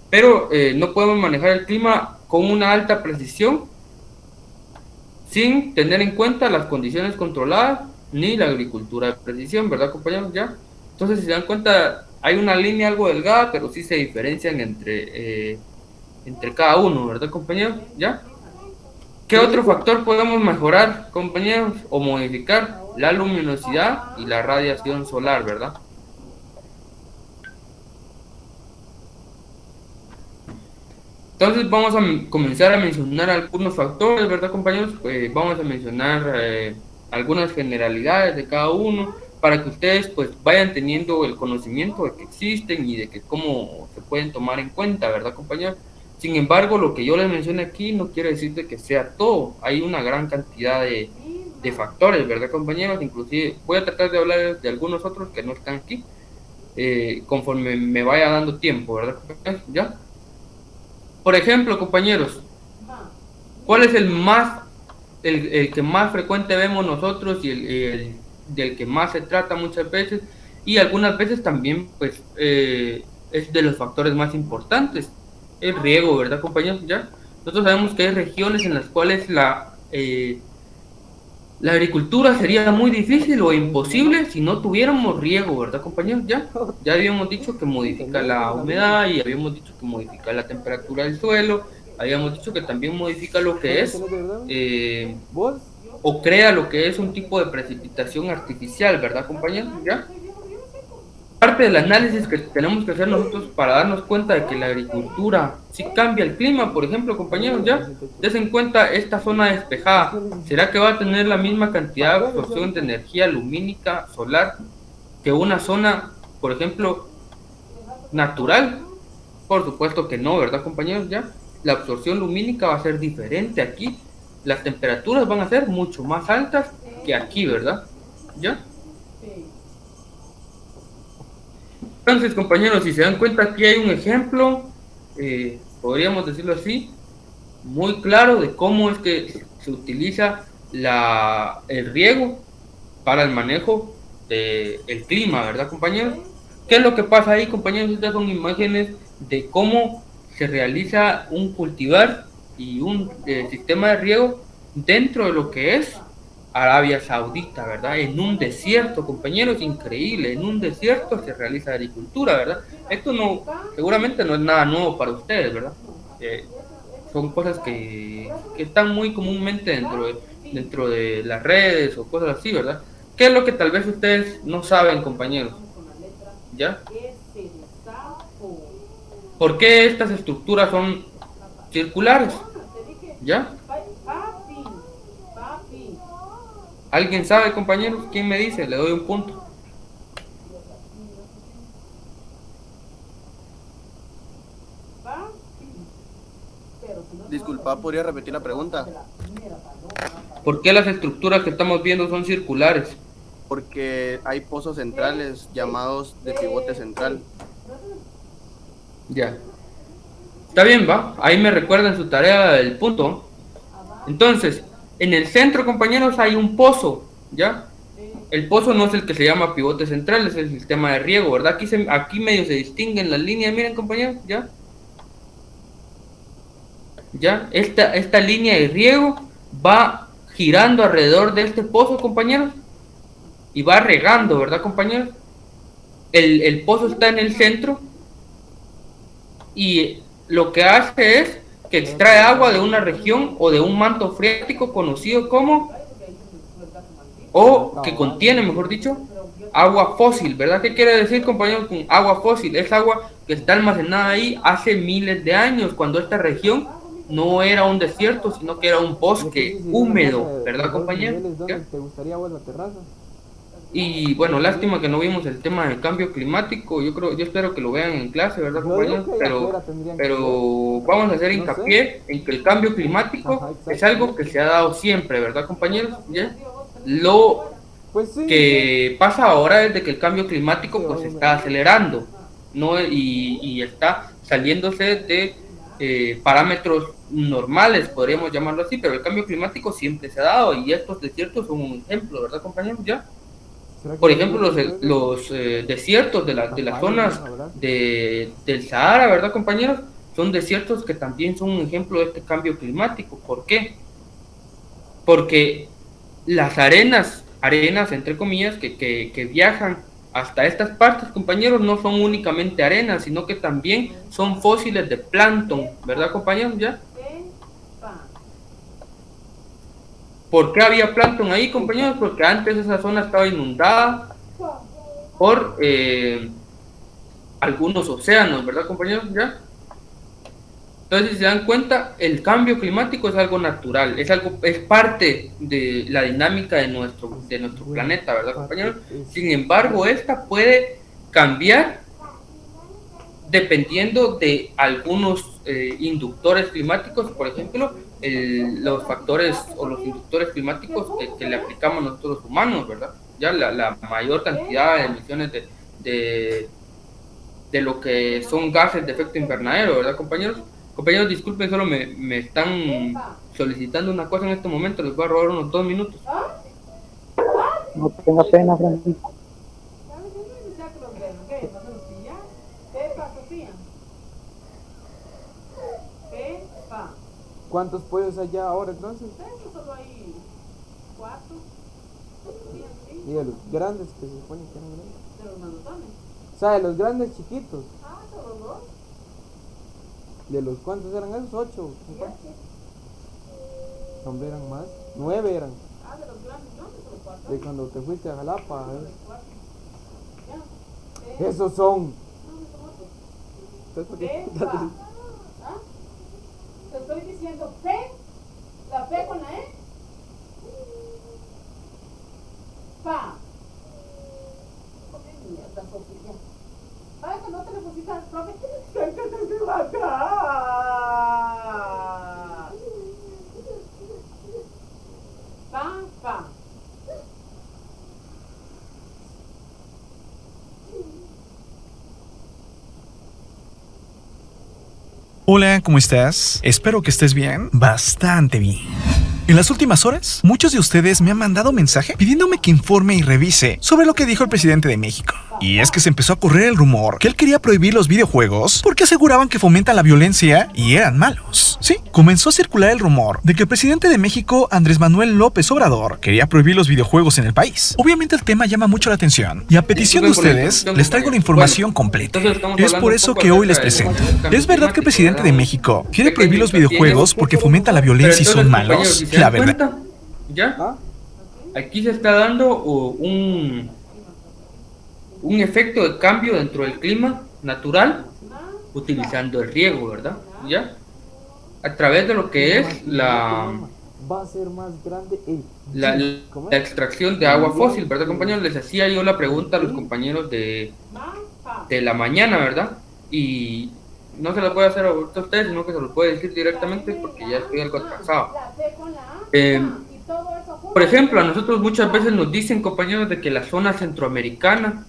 Pero no podemos manejar el clima con una alta precisión sin tener en cuenta las condiciones controladas ni la agricultura de precisión, ¿verdad, compañeros? ¿Ya? Entonces, si se dan cuenta, hay una línea algo delgada, pero sí se diferencian entre cada uno, ¿verdad, compañeros? ¿Ya? ¿Qué otro factor podemos mejorar, compañeros, o modificar? La luminosidad y la radiación solar, ¿verdad? Entonces vamos a comenzar a mencionar algunos factores, ¿verdad, compañeros? Vamos a mencionar algunas generalidades de cada uno para que ustedes pues vayan teniendo el conocimiento de que existen y de que cómo se pueden tomar en cuenta, ¿verdad, compañeros? Sin embargo, lo que yo les mencioné aquí no quiere decir de que sea todo. Hay una gran cantidad de factores, ¿verdad, compañeros? Inclusive voy a tratar de hablar de algunos otros que no están aquí conforme me vaya dando tiempo, ¿verdad, compañeros? ¿Ya? Por ejemplo, compañeros, ¿cuál es el que más frecuente vemos nosotros y del que más se trata muchas veces? Y algunas veces también, pues, es de los factores más importantes, el riego, ¿verdad, compañeros? ¿Ya? Nosotros sabemos que hay regiones en las cuales la agricultura sería muy difícil o imposible si no tuviéramos riego, ¿verdad, compañeros? Ya habíamos dicho que modifica la humedad y habíamos dicho que modifica la temperatura del suelo, habíamos dicho que también modifica lo que es o crea lo que es un tipo de precipitación artificial, ¿verdad, compañeros? ¿Ya? Parte del análisis que tenemos que hacer nosotros para darnos cuenta de que la agricultura sí cambia el clima, por ejemplo, compañeros, ya des en cuenta esta zona despejada, ¿será que va a tener la misma cantidad de absorción de energía lumínica solar que una zona, por ejemplo, natural? Por supuesto que no, ¿verdad, compañeros? Ya la absorción lumínica va a ser diferente aquí, las temperaturas van a ser mucho más altas que aquí, ¿verdad? ¿Ya? Entonces, compañeros, si se dan cuenta, aquí hay un ejemplo, podríamos decirlo así, muy claro de cómo es que se utiliza el riego para el manejo del clima, ¿verdad, compañeros? ¿Qué es lo que pasa ahí, compañeros? Estas son imágenes de cómo se realiza un cultivar y un sistema de riego dentro de lo que es Arabia Saudita, ¿verdad? En un desierto, compañeros, increíble, en un desierto se realiza agricultura, ¿verdad? Esto no, seguramente no es nada nuevo para ustedes, ¿verdad? Son cosas que están muy comúnmente dentro de las redes o cosas así, ¿verdad? ¿Qué es lo que tal vez ustedes no saben, compañeros? ¿Ya? ¿Por qué estas estructuras son circulares? ¿Ya? ¿Alguien sabe, compañeros? ¿Quién me dice? Le doy un punto. Disculpa, ¿podría repetir la pregunta? ¿Por qué las estructuras que estamos viendo son circulares? Porque hay pozos centrales llamados de pivote central. Ya. Está bien, va. Ahí me recuerdan su tarea del punto. Entonces, en el centro, compañeros, hay un pozo, ¿ya? El pozo no es el que se llama pivote central, es el sistema de riego, ¿verdad? Aquí medio se distinguen las líneas, miren, compañeros, ¿ya? ¿Ya? Esta línea de riego va girando alrededor de este pozo, compañeros, y va regando, ¿verdad, compañeros? El pozo está en el centro y lo que hace es que extrae agua de una región o de un manto freático conocido como, o que contiene, mejor dicho, agua fósil, ¿verdad? ¿Qué quiere decir, compañeros, con agua fósil? Es agua que está almacenada ahí hace miles de años, cuando esta región no era un desierto, sino que era un bosque húmedo, ¿verdad, compañeros? ¿Te gustaría agua en la terraza? Y bueno, lástima que no vimos el tema del cambio climático. Yo espero que lo vean en clase, ¿verdad, compañeros? Pero vamos a hacer hincapié en que el cambio climático es algo que se ha dado siempre, ¿verdad, compañeros? ¿Ya? Lo que pasa ahora es de que el cambio climático pues se está acelerando, ¿no? Y está saliéndose de parámetros normales, podríamos llamarlo así, pero el cambio climático siempre se ha dado y estos desiertos son un ejemplo, ¿verdad, compañeros? ¿Ya? Por ejemplo, los desiertos de las zonas del Sahara, ¿verdad, compañeros? Son desiertos que también son un ejemplo de este cambio climático. ¿Por qué? Porque las arenas entre comillas, que viajan hasta estas partes, compañeros, no son únicamente arenas, sino que también son fósiles de plancton, ¿verdad, compañeros? ¿Ya? ¿Por qué había plancton ahí, compañeros? Porque antes esa zona estaba inundada por algunos océanos, ¿verdad, compañeros? ¿Ya? Entonces, si se dan cuenta, el cambio climático es algo natural, es parte de la dinámica de nuestro planeta, ¿verdad, compañeros? Sin embargo, esta puede cambiar dependiendo de algunos inductores climáticos, por ejemplo, los factores o los inductores climáticos que le aplicamos nosotros los humanos, ¿verdad? Ya la mayor cantidad de emisiones de lo que son gases de efecto invernadero, ¿verdad, compañeros? Compañeros, disculpen, solo me están solicitando una cosa en este momento, les voy a robar unos 2 minutos. No tenga pena, Francisco. ¿Cuántos pollos hay ya ahora entonces? Solo hay 4. Y de los grandes que se suponen que eran grandes. De los manotones. O sea, de los grandes chiquitos. Solo 2. ¿De los cuántos eran esos? 8. Hombre, eran más. 9 eran. De los grandes, ¿no? Solo 4. De cuando te fuiste a Jalapa. Esos son. Te estoy diciendo P, la P con la E. Pa. Mierda, Sofía. Vaya que no te le pusiste al profe. ¿Qué te escribo acá? Pa. Hola, ¿cómo estás? Espero que estés bien. Bastante bien. En las últimas horas, muchos de ustedes me han mandado mensaje pidiéndome que informe y revise sobre lo que dijo el presidente de México. Y es que se empezó a correr el rumor que él quería prohibir los videojuegos porque aseguraban que fomentan la violencia y eran malos. Sí, comenzó a circular el rumor de que el presidente de México, Andrés Manuel López Obrador, quería prohibir los videojuegos en el país. Obviamente el tema llama mucho la atención y a petición de ustedes les traigo la información completa. Es por eso que hoy les presento. ¿Es verdad que el presidente de México quiere prohibir los videojuegos porque fomentan la violencia y son malos? La verdad. ¿Ya? Aquí se está dando un efecto de cambio dentro del clima natural utilizando el riego, ¿verdad? ¿Ya? A través de lo que es la extracción de agua fósil, ¿verdad, compañeros? Les hacía yo la pregunta a los compañeros de la mañana, ¿verdad? Y no se lo puede hacer a ustedes, sino que se lo puede decir directamente porque ya estoy algo atrasado. Por ejemplo, a nosotros muchas veces nos dicen, compañeros, de que la zona centroamericana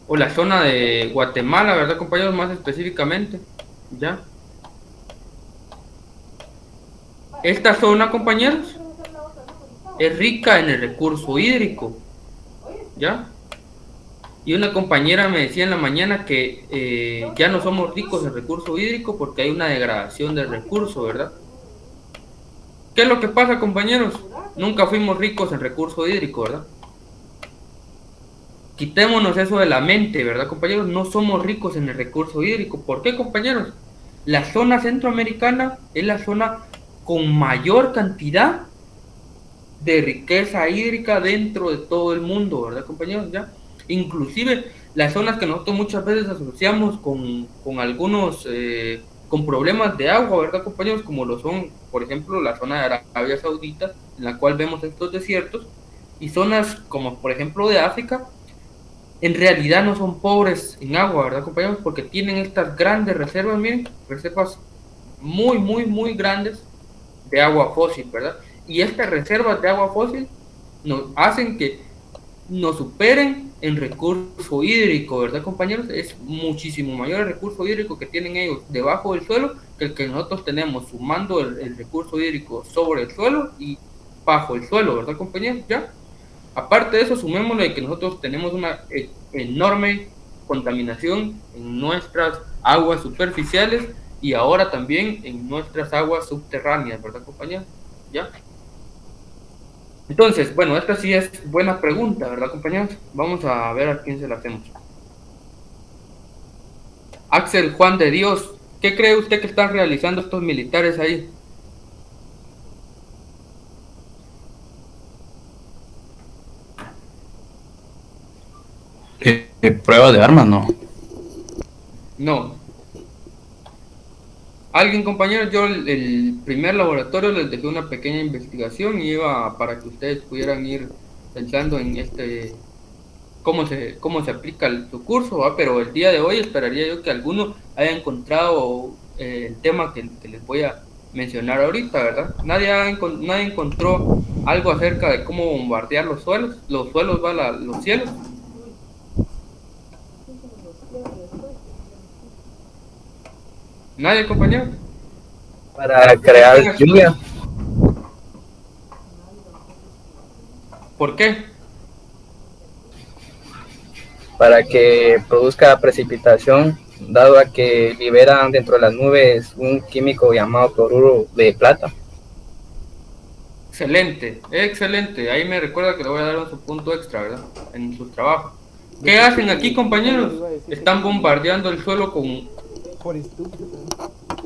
o la zona de Guatemala, ¿verdad, compañeros? Más específicamente, ¿ya? Esta zona, compañeros, es rica en el recurso hídrico, ¿ya? Y una compañera me decía en la mañana que ya no somos ricos en recurso hídrico porque hay una degradación del recurso, ¿verdad? ¿Qué es lo que pasa, compañeros? Nunca fuimos ricos en recurso hídrico, ¿verdad? Quitémonos eso de la mente, ¿verdad, compañeros? No somos ricos en el recurso hídrico. ¿Por qué, compañeros? La zona centroamericana es la zona con mayor cantidad de riqueza hídrica dentro de todo el mundo, ¿verdad, compañeros? ¿Ya? Inclusive las zonas que nosotros muchas veces asociamos con algunos con problemas de agua, ¿verdad, compañeros? Como lo son, por ejemplo, la zona de Arabia Saudita, en la cual vemos estos desiertos, y zonas como por ejemplo de África, en realidad no son pobres en agua, ¿verdad, compañeros? Porque tienen estas grandes reservas, miren, reservas muy grandes de agua fósil, ¿verdad? Y estas reservas de agua fósil nos hacen que nos superen en recurso hídrico, ¿verdad, compañeros? Es muchísimo mayor el recurso hídrico que tienen ellos debajo del suelo que el que nosotros tenemos, sumando el recurso hídrico sobre el suelo y bajo el suelo, ¿verdad, compañeros? ¿Ya? Aparte de eso, sumémosle de que nosotros tenemos una enorme contaminación en nuestras aguas superficiales y ahora también en nuestras aguas subterráneas, ¿verdad, compañeros? ¿Ya? Entonces, bueno, esta sí es buena pregunta, ¿verdad, compañeros? Vamos a ver a quién se la hacemos. Axel Juan de Dios, ¿qué cree usted que están realizando estos militares ahí? Pruebas de armas, no. No. Alguien, compañeros, yo el primer laboratorio les dejé una pequeña investigación y iba para que ustedes pudieran ir pensando en cómo se aplica su curso, ¿va? Pero el día de hoy esperaría yo que alguno haya encontrado el tema que les voy a mencionar ahorita, ¿verdad? Nadie encontró algo acerca de cómo bombardear los suelos, los cielos. ¿Nadie, compañero? Para crear lluvia. ¿Por qué? Para que produzca precipitación, dado a que liberan dentro de las nubes un químico llamado cloruro de plata. Excelente, excelente. Ahí me recuerda que le voy a dar un punto extra, ¿verdad? En su trabajo. ¿Qué hacen aquí, compañeros? Están bombardeando el suelo con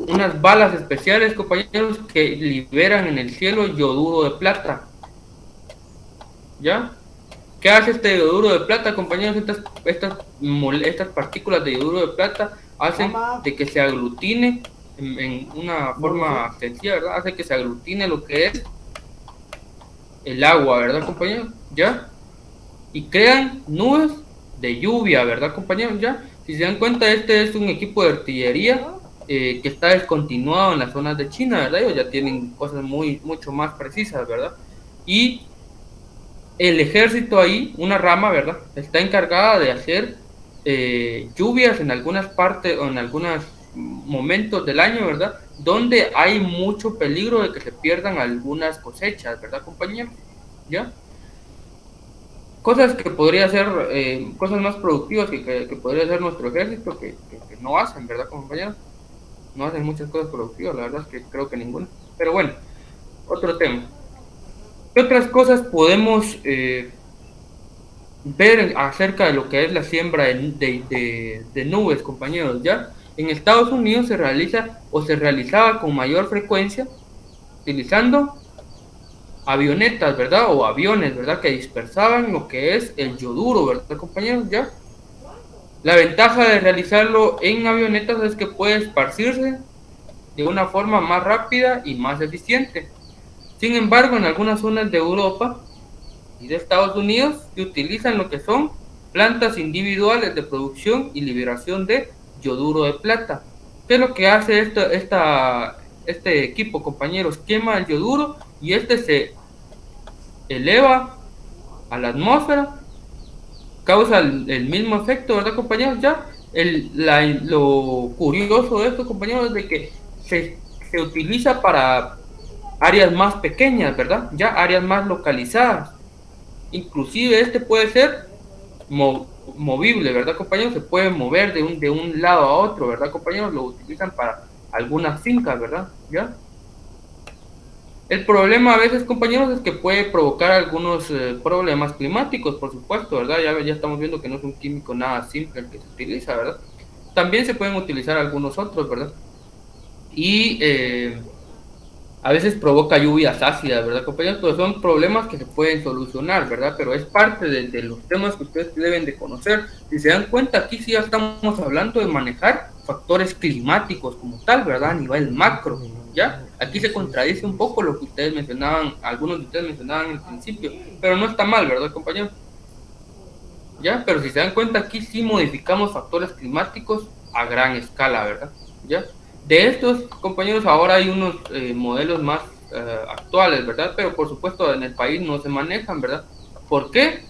unas balas especiales, compañeros, que liberan en el cielo yoduro de plata. ¿Ya? ¿Qué hace este yoduro de plata, compañeros? Estas partículas de yoduro de plata hacen de que se aglutine en una forma sencilla, ¿verdad? Hace que se aglutine lo que es el agua, ¿verdad, compañeros? ¿Ya? Y crean nubes de lluvia, ¿verdad, compañeros? ¿Ya? Si se dan cuenta, este es un equipo de artillería que está descontinuado en las zonas de China, ¿verdad? Ellos ya tienen cosas mucho más precisas, ¿verdad? Y el ejército ahí, una rama, ¿verdad? Está encargada de hacer lluvias en algunas partes o en algunos momentos del año, ¿verdad? Donde hay mucho peligro de que se pierdan algunas cosechas, ¿verdad, compañeros? ¿Ya? Cosas que podría ser, cosas más productivas que podría hacer nuestro ejército que no hacen, ¿verdad, compañeros? No hacen muchas cosas productivas, la verdad es que creo que ninguna. Pero bueno, otro tema. ¿Qué otras cosas podemos ver acerca de lo que es la siembra de nubes, compañeros? ¿Ya? En Estados Unidos se realiza o se realizaba con mayor frecuencia utilizando avionetas, ¿verdad? O aviones, ¿verdad? Que dispersaban lo que es el yoduro, ¿verdad, compañeros? ¿Ya? La ventaja de realizarlo en avionetas es que puede esparcirse de una forma más rápida y más eficiente. Sin embargo, en algunas zonas de Europa y de Estados Unidos se utilizan lo que son plantas individuales de producción y liberación de yoduro de plata. ¿Qué es lo que hace este equipo, compañeros? Quema el yoduro y este se eleva a la atmósfera, causa el mismo efecto, ¿verdad, compañeros? Ya lo curioso de esto, compañeros, es de que se utiliza para áreas más pequeñas, ¿verdad? Ya áreas más localizadas. Inclusive este puede ser movible, ¿verdad, compañeros? Se puede mover de un lado a otro, ¿verdad, compañeros? Lo utilizan para algunas fincas, ¿verdad? ¿Ya? El problema a veces, compañeros, es que puede provocar algunos problemas climáticos, por supuesto, ¿verdad? Ya estamos viendo que no es un químico nada simple el que se utiliza, ¿verdad? También se pueden utilizar algunos otros, ¿verdad? Y a veces provoca lluvias ácidas, ¿verdad, compañeros? Pues son problemas que se pueden solucionar, ¿verdad? Pero es parte de los temas que ustedes deben de conocer. Si se dan cuenta, aquí sí ya estamos hablando de manejar factores climáticos como tal, ¿verdad? A nivel macro, ¿ya? Aquí se contradice un poco lo que ustedes mencionaban, algunos de ustedes mencionaban al principio, pero no está mal, ¿verdad, compañeros? ¿Ya? Pero si se dan cuenta, aquí sí modificamos factores climáticos a gran escala, ¿verdad? ¿Ya? De estos, compañeros, ahora hay unos modelos más actuales, ¿verdad? Pero por supuesto en el país no se manejan, ¿verdad? ¿Por qué?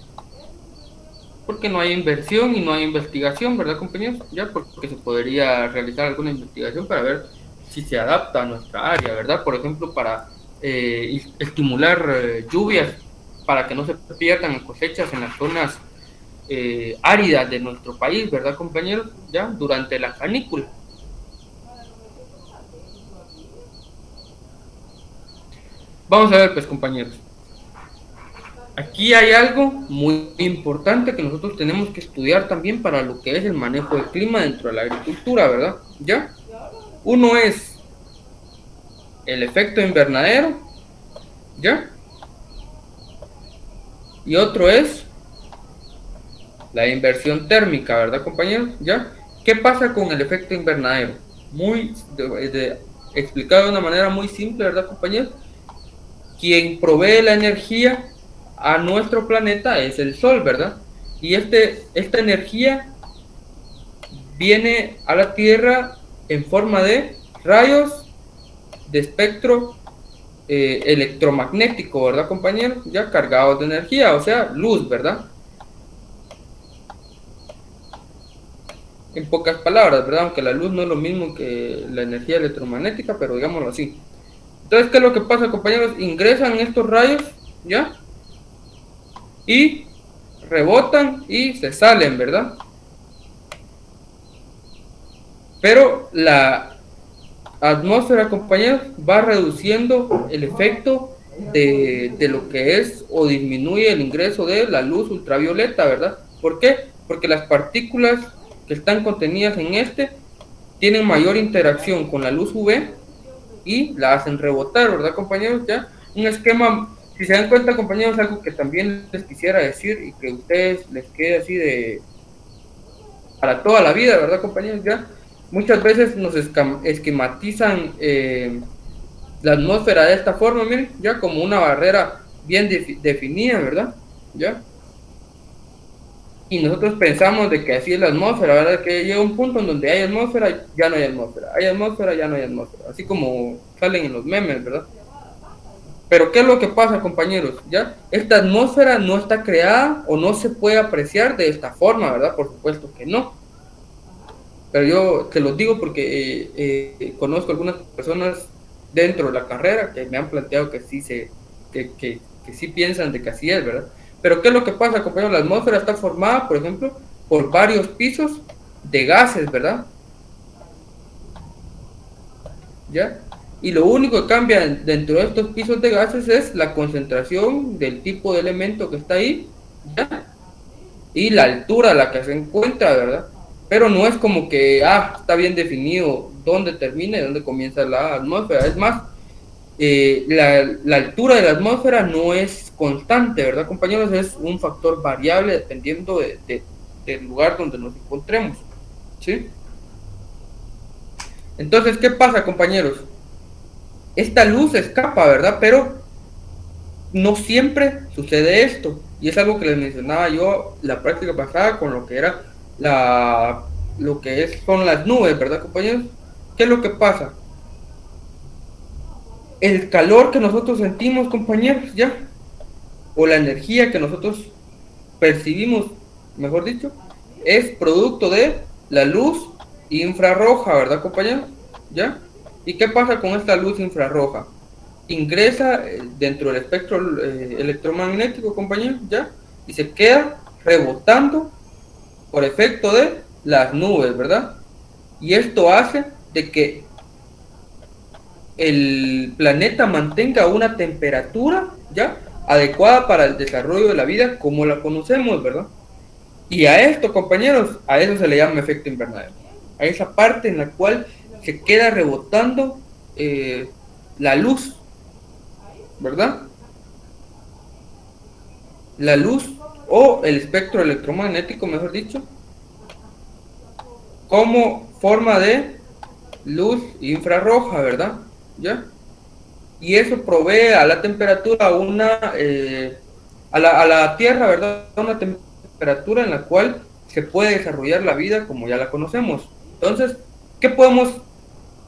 Porque no hay inversión y no hay investigación, ¿verdad, compañeros? Ya, porque se podría realizar alguna investigación para ver si se adapta a nuestra área, ¿verdad? Por ejemplo, para estimular lluvias, para que no se pierdan cosechas en las zonas áridas de nuestro país, ¿verdad, compañeros? Ya, durante la canícula. Vamos a ver, pues, compañeros. Aquí hay algo muy importante que nosotros tenemos que estudiar también para lo que es el manejo del clima dentro de la agricultura, ¿verdad? ¿Ya? Uno es el efecto invernadero, ¿ya? Y otro es la inversión térmica, ¿verdad, compañeros? ¿Ya? ¿Qué pasa con el efecto invernadero? Explicado de una manera muy simple, ¿verdad, compañeros? Quien provee la energía a nuestro planeta es el Sol, ¿verdad? Y esta energía viene a la Tierra en forma de rayos de espectro electromagnético, ¿verdad, compañeros? Ya cargados de energía, o sea, luz, ¿verdad? En pocas palabras, ¿verdad? Aunque la luz no es lo mismo que la energía electromagnética, pero digámoslo así. Entonces, ¿qué es lo que pasa, compañeros? Ingresan estos rayos, ¿ya? Y rebotan y se salen, ¿verdad? Pero la atmósfera, compañeros, va reduciendo el efecto de lo que es o disminuye el ingreso de la luz ultravioleta, ¿verdad? ¿Por qué? Porque las partículas que están contenidas en tienen mayor interacción con la luz UV y la hacen rebotar, ¿verdad, compañeros? Ya un esquema, si se dan cuenta, compañeros, algo que también les quisiera decir y que a ustedes les quede así de para toda la vida, ¿verdad, compañeros? Ya muchas veces nos esquematizan la atmósfera de esta forma, miren, ya como una barrera bien definida, ¿verdad? Ya. Y nosotros pensamos de que así es la atmósfera, ¿verdad? Que llega un punto en donde hay atmósfera, ya no hay atmósfera. Hay atmósfera, ya no hay atmósfera. Así como salen en los memes, ¿verdad? Pero ¿qué es lo que pasa, compañeros? ¿Ya? Esta atmósfera no está creada o no se puede apreciar de esta forma, ¿verdad? Por supuesto que no. Pero yo te lo digo porque conozco algunas personas dentro de la carrera que me han planteado que sí, que sí piensan de que así es, ¿verdad? Pero ¿qué es lo que pasa, compañeros? La atmósfera está formada, por ejemplo, por varios pisos de gases, ¿verdad? ¿Ya? Y lo único que cambia dentro de estos pisos de gases es la concentración del tipo de elemento que está ahí, ¿ya? Y la altura a la que se encuentra, ¿verdad? Pero no es como que, está bien definido dónde termina y dónde comienza la atmósfera. Es más, la altura de la atmósfera no es constante, ¿verdad, compañeros? Es un factor variable dependiendo del lugar donde nos encontremos, ¿sí? Entonces, ¿qué pasa, compañeros? Esta luz escapa, ¿verdad? Pero no siempre sucede esto, y es algo que les mencionaba yo la práctica pasada con lo que era son las nubes, ¿verdad, compañeros? ¿Qué es lo que pasa? El calor que nosotros sentimos, compañeros, ya, o la energía que nosotros percibimos, mejor dicho, es producto de la luz infrarroja, ¿verdad, compañeros? ¿Ya? ¿Y qué pasa con esta luz infrarroja? Ingresa dentro del espectro electromagnético, compañeros, ¿ya? Y se queda rebotando por efecto de las nubes, ¿verdad? Y esto hace de que el planeta mantenga una temperatura, ¿ya?, adecuada para el desarrollo de la vida como la conocemos, ¿verdad? Y a esto, compañeros, a eso se le llama efecto invernadero. A esa parte en la cual se queda rebotando la luz, ¿verdad? La luz o el espectro electromagnético, mejor dicho, como forma de luz infrarroja, ¿verdad? ¿ya? Y eso provee a la temperatura a la Tierra, ¿verdad? Una temperatura en la cual se puede desarrollar la vida como ya la conocemos. Entonces, ¿qué podemos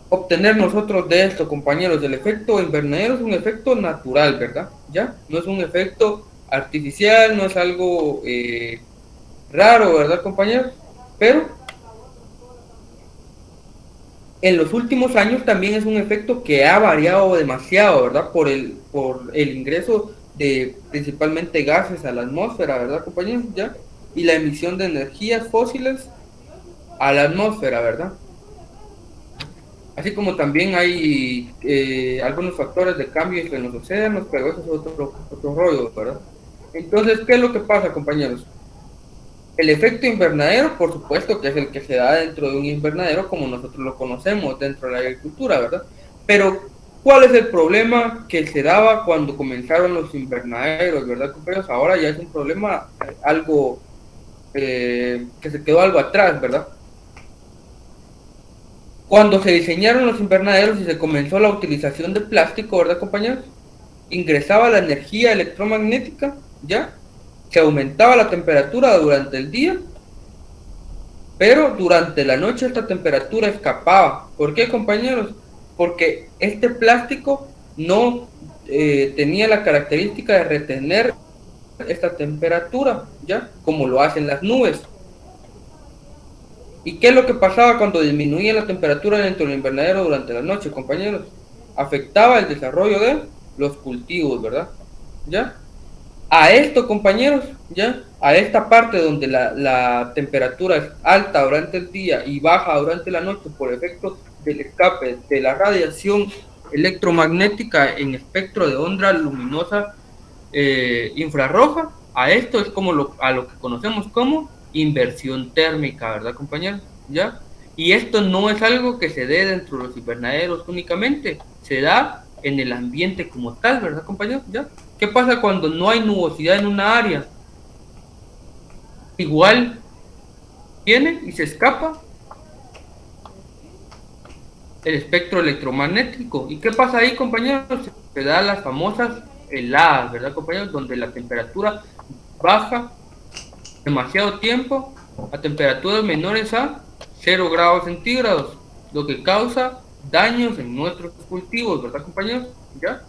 obtener nosotros de esto, compañeros? El efecto invernadero es un efecto natural, ¿verdad? ¿Ya? No es un efecto artificial, no es algo raro, ¿verdad, compañeros? Pero en los últimos años también es un efecto que ha variado demasiado, ¿verdad? Por el ingreso de principalmente gases a la atmósfera, ¿verdad, compañeros? ¿Ya? Y la emisión de energías fósiles a la atmósfera, ¿verdad? Así como también hay algunos factores de cambio en los océanos, pero eso es otro rollo, ¿verdad? Entonces, ¿qué es lo que pasa, compañeros? El efecto invernadero, por supuesto, que es el que se da dentro de un invernadero como nosotros lo conocemos dentro de la agricultura, ¿verdad? Pero, ¿cuál es el problema que se daba cuando comenzaron los invernaderos, ¿verdad, compañeros? Ahora ya es un problema algo que se quedó algo atrás, ¿verdad? Cuando se diseñaron los invernaderos y se comenzó la utilización de plástico, ¿verdad, compañeros? Ingresaba la energía electromagnética, ¿ya? Se aumentaba la temperatura durante el día, pero durante la noche esta temperatura escapaba. ¿Por qué, compañeros? Porque este plástico no tenía la característica de retener esta temperatura, ¿ya? Como lo hacen las nubes. ¿Y qué es lo que pasaba cuando disminuía la temperatura dentro del invernadero durante la noche, compañeros? Afectaba el desarrollo de los cultivos, ¿verdad? ¿Ya? A esto, compañeros, ¿ya? A esta parte donde la temperatura es alta durante el día y baja durante la noche por efecto del escape de la radiación electromagnética en espectro de onda luminosa infrarroja, a esto es como a lo que conocemos como inversión térmica, ¿verdad, compañeros? ¿Ya? Y esto no es algo que se dé dentro de los invernaderos únicamente, se da en el ambiente como tal, ¿verdad, compañeros? ¿Ya? ¿Qué pasa cuando no hay nubosidad en una área? Igual viene y se escapa el espectro electromagnético. ¿Y qué pasa ahí, compañeros? Se da las famosas heladas, ¿verdad, compañeros? Donde la temperatura baja demasiado tiempo a temperaturas menores a 0 grados centígrados, lo que causa daños en nuestros cultivos, ¿verdad, compañeros? ¿Ya?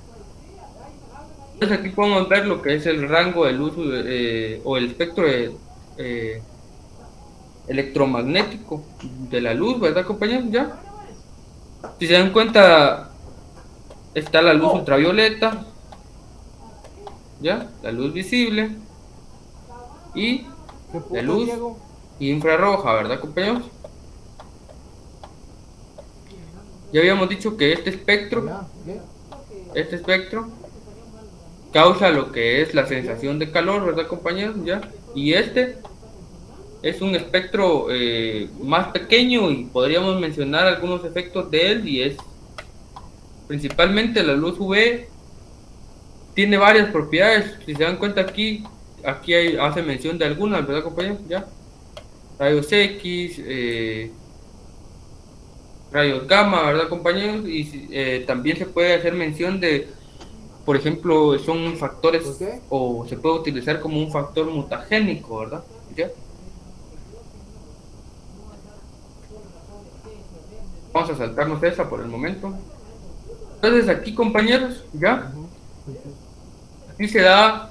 Entonces aquí podemos ver lo que es el rango de luz o el espectro electromagnético de la luz, ¿verdad, compañeros? ¿Ya? Si se dan cuenta, está la luz ultravioleta, ¿ya? La luz visible y la luz infrarroja, ¿verdad, compañeros? Ya habíamos dicho que este espectro causa lo que es la sensación de calor, ¿verdad, compañeros? ¿Ya? Y este es un espectro más pequeño y podríamos mencionar algunos efectos de él, y es principalmente la luz UV. Tiene varias propiedades, si se dan cuenta aquí hace mención de algunas, ¿verdad, compañeros? ¿Ya? Rayos X, rayos gamma, ¿verdad, compañeros? Y también se puede hacer mención de, por ejemplo, son factores o se puede utilizar como un factor mutagénico, ¿verdad? ¿Ya? Vamos a saltarnos esa por el momento. Entonces aquí, compañeros, ¿ya? Aquí se da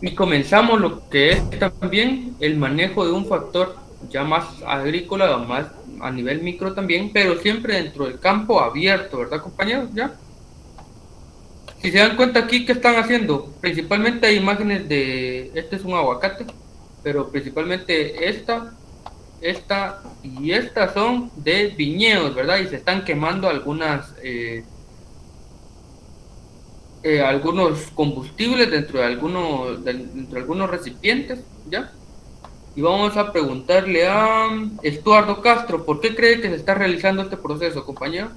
y comenzamos lo que es también el manejo de un factor ya más agrícola, más a nivel micro también, pero siempre dentro del campo abierto, ¿verdad, compañeros? ¿Ya? Si se dan cuenta aquí, ¿qué están haciendo? Principalmente hay imágenes de, este es un aguacate, pero principalmente esta y esta son de viñedos, ¿verdad? Y se están quemando algunos combustibles dentro de algunos recipientes, ¿ya? Y vamos a preguntarle a Estuardo Castro, ¿por qué cree que se está realizando este proceso, compañero?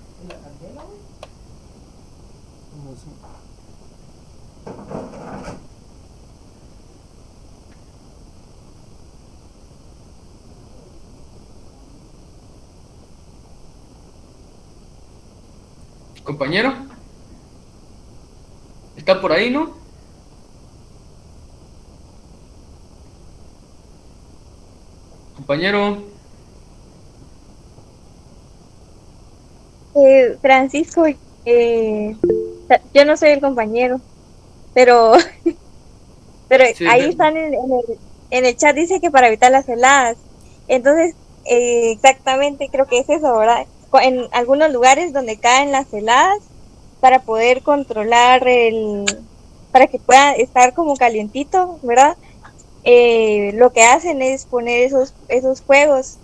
Compañero, ¿está por ahí, no? Compañero, Francisco, yo no soy el compañero, pero, pero sí, ahí están en el chat, dice que para evitar las heladas. Entonces, exactamente creo que es eso, ¿verdad? En algunos lugares donde caen las heladas, para poder controlar para que pueda estar como calientito, ¿verdad? Lo que hacen es poner esos fuegos,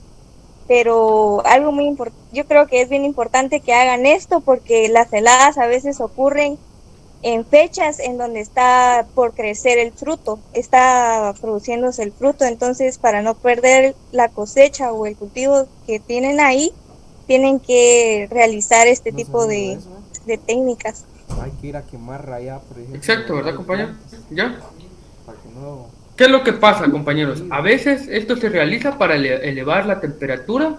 pero algo muy importante, yo creo que es bien importante que hagan esto porque las heladas a veces ocurren en fechas en donde está por crecer el fruto, está produciéndose el fruto, entonces para no perder la cosecha o el cultivo que tienen ahí, tienen que realizar este tipo de técnicas. Hay que ir a quemar allá, por ejemplo. exacto, ¿verdad, compañero? ¿Ya? Para que no... ¿Qué es lo que pasa, compañeros? A veces esto se realiza para elevar la temperatura,